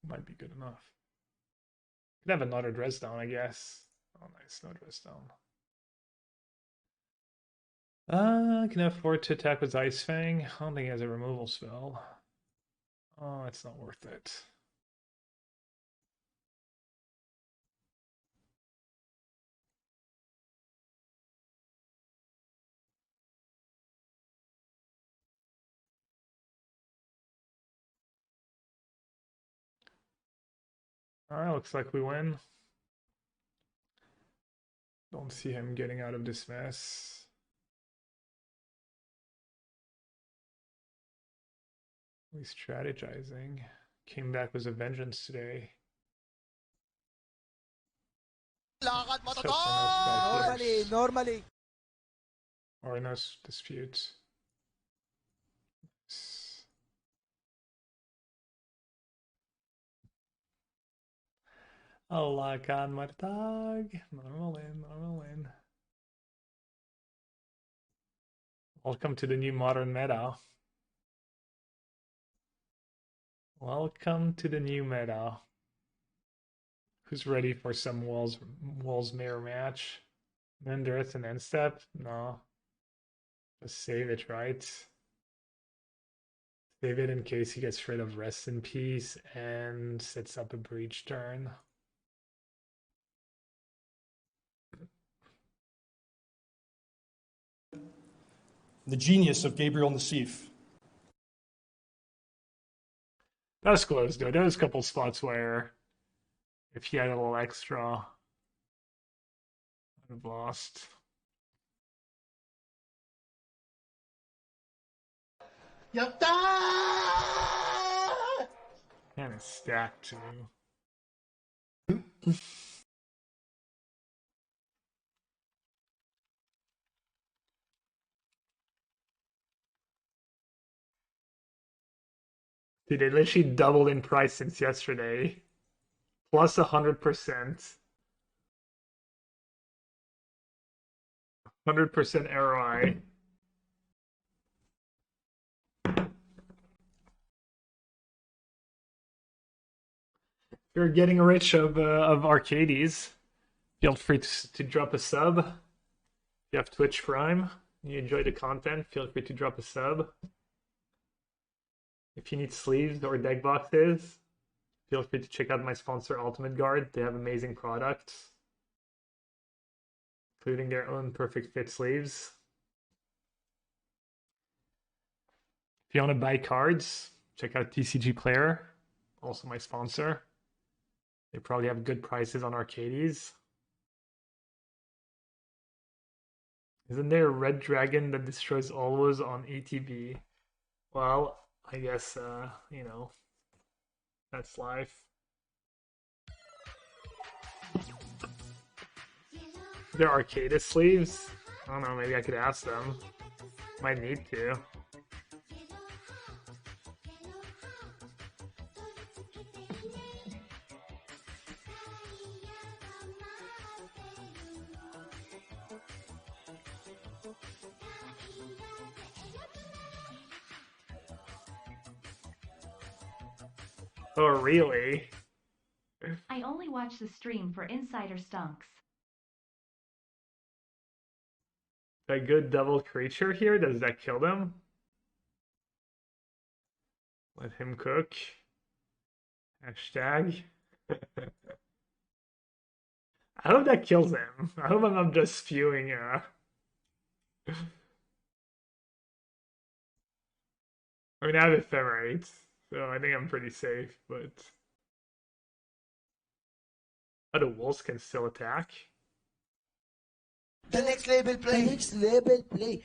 Might be good enough. Could have another dress down, I guess. Oh, nice, no dress down. Can afford to attack with Ice-Fang. I don't think he has a removal spell. Oh, it's not worth it. Alright, looks like we win. Don't see him getting out of this mess. He's strategizing. Came back with a vengeance today. Lakad mo to, Except for no spell Normally, pierce. normally. Or no dispute. Lakad Martag. Normal win, normal win. Welcome to the new modern meta. Welcome to the new meta. Who's ready for some Walls Mirror match? Then there's an end step? No. Just save it, right? Save it in case he gets rid of Rest in Peace and sets up a breach turn. The genius of Gabriel Nassif. That was close, though. There was a couple spots where if he had a little extra, I'd have lost. Yatta! And it's stacked too. Dude, they literally doubled in price since yesterday. Plus 100%. 100% ROI. If you're getting rich of Arcades, feel free to drop a sub. If you have Twitch Prime, you enjoy the content, feel free to drop a sub. If you need sleeves or deck boxes, feel free to check out my sponsor Ultimate Guard. They have amazing products, including their own perfect fit sleeves. If you want to buy cards, check out TCG Player, also my sponsor. They probably have good prices on Arcades. Isn't there a red dragon that destroys always on ATB? Well, I guess, you know, that's life. They're Arcadis sleeves? I don't know, maybe I could ask them. Might need to. Oh, really? I only watch the stream for insider stunks. That good double creature here, does that kill them? Let him cook. Hashtag. I hope that kills him. I hope I'm not just spewing I mean, I have Ephemerate, so I think I'm pretty safe, but... Oh, the wolves can still attack? The next label play. The next label play.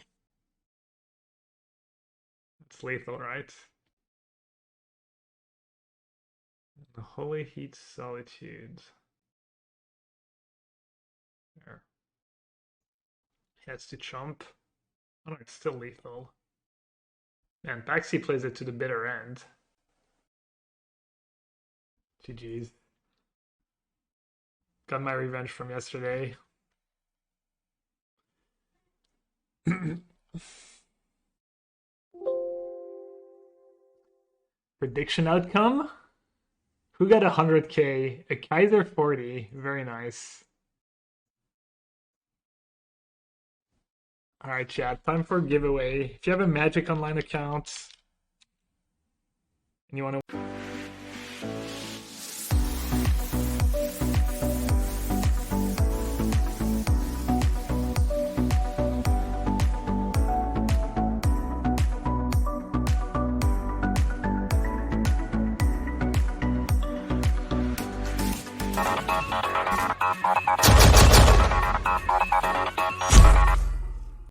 It's lethal, right? The Holy Heat Solitude. There. He has to chump. Oh no, it's still lethal. Man, Paxi plays it to the bitter end. GG's. Got my revenge from yesterday. Prediction outcome? Who got 100k? A Kaiser 40. Very nice. Alright, chat. Time for a giveaway. If you have a Magic Online account and you want to...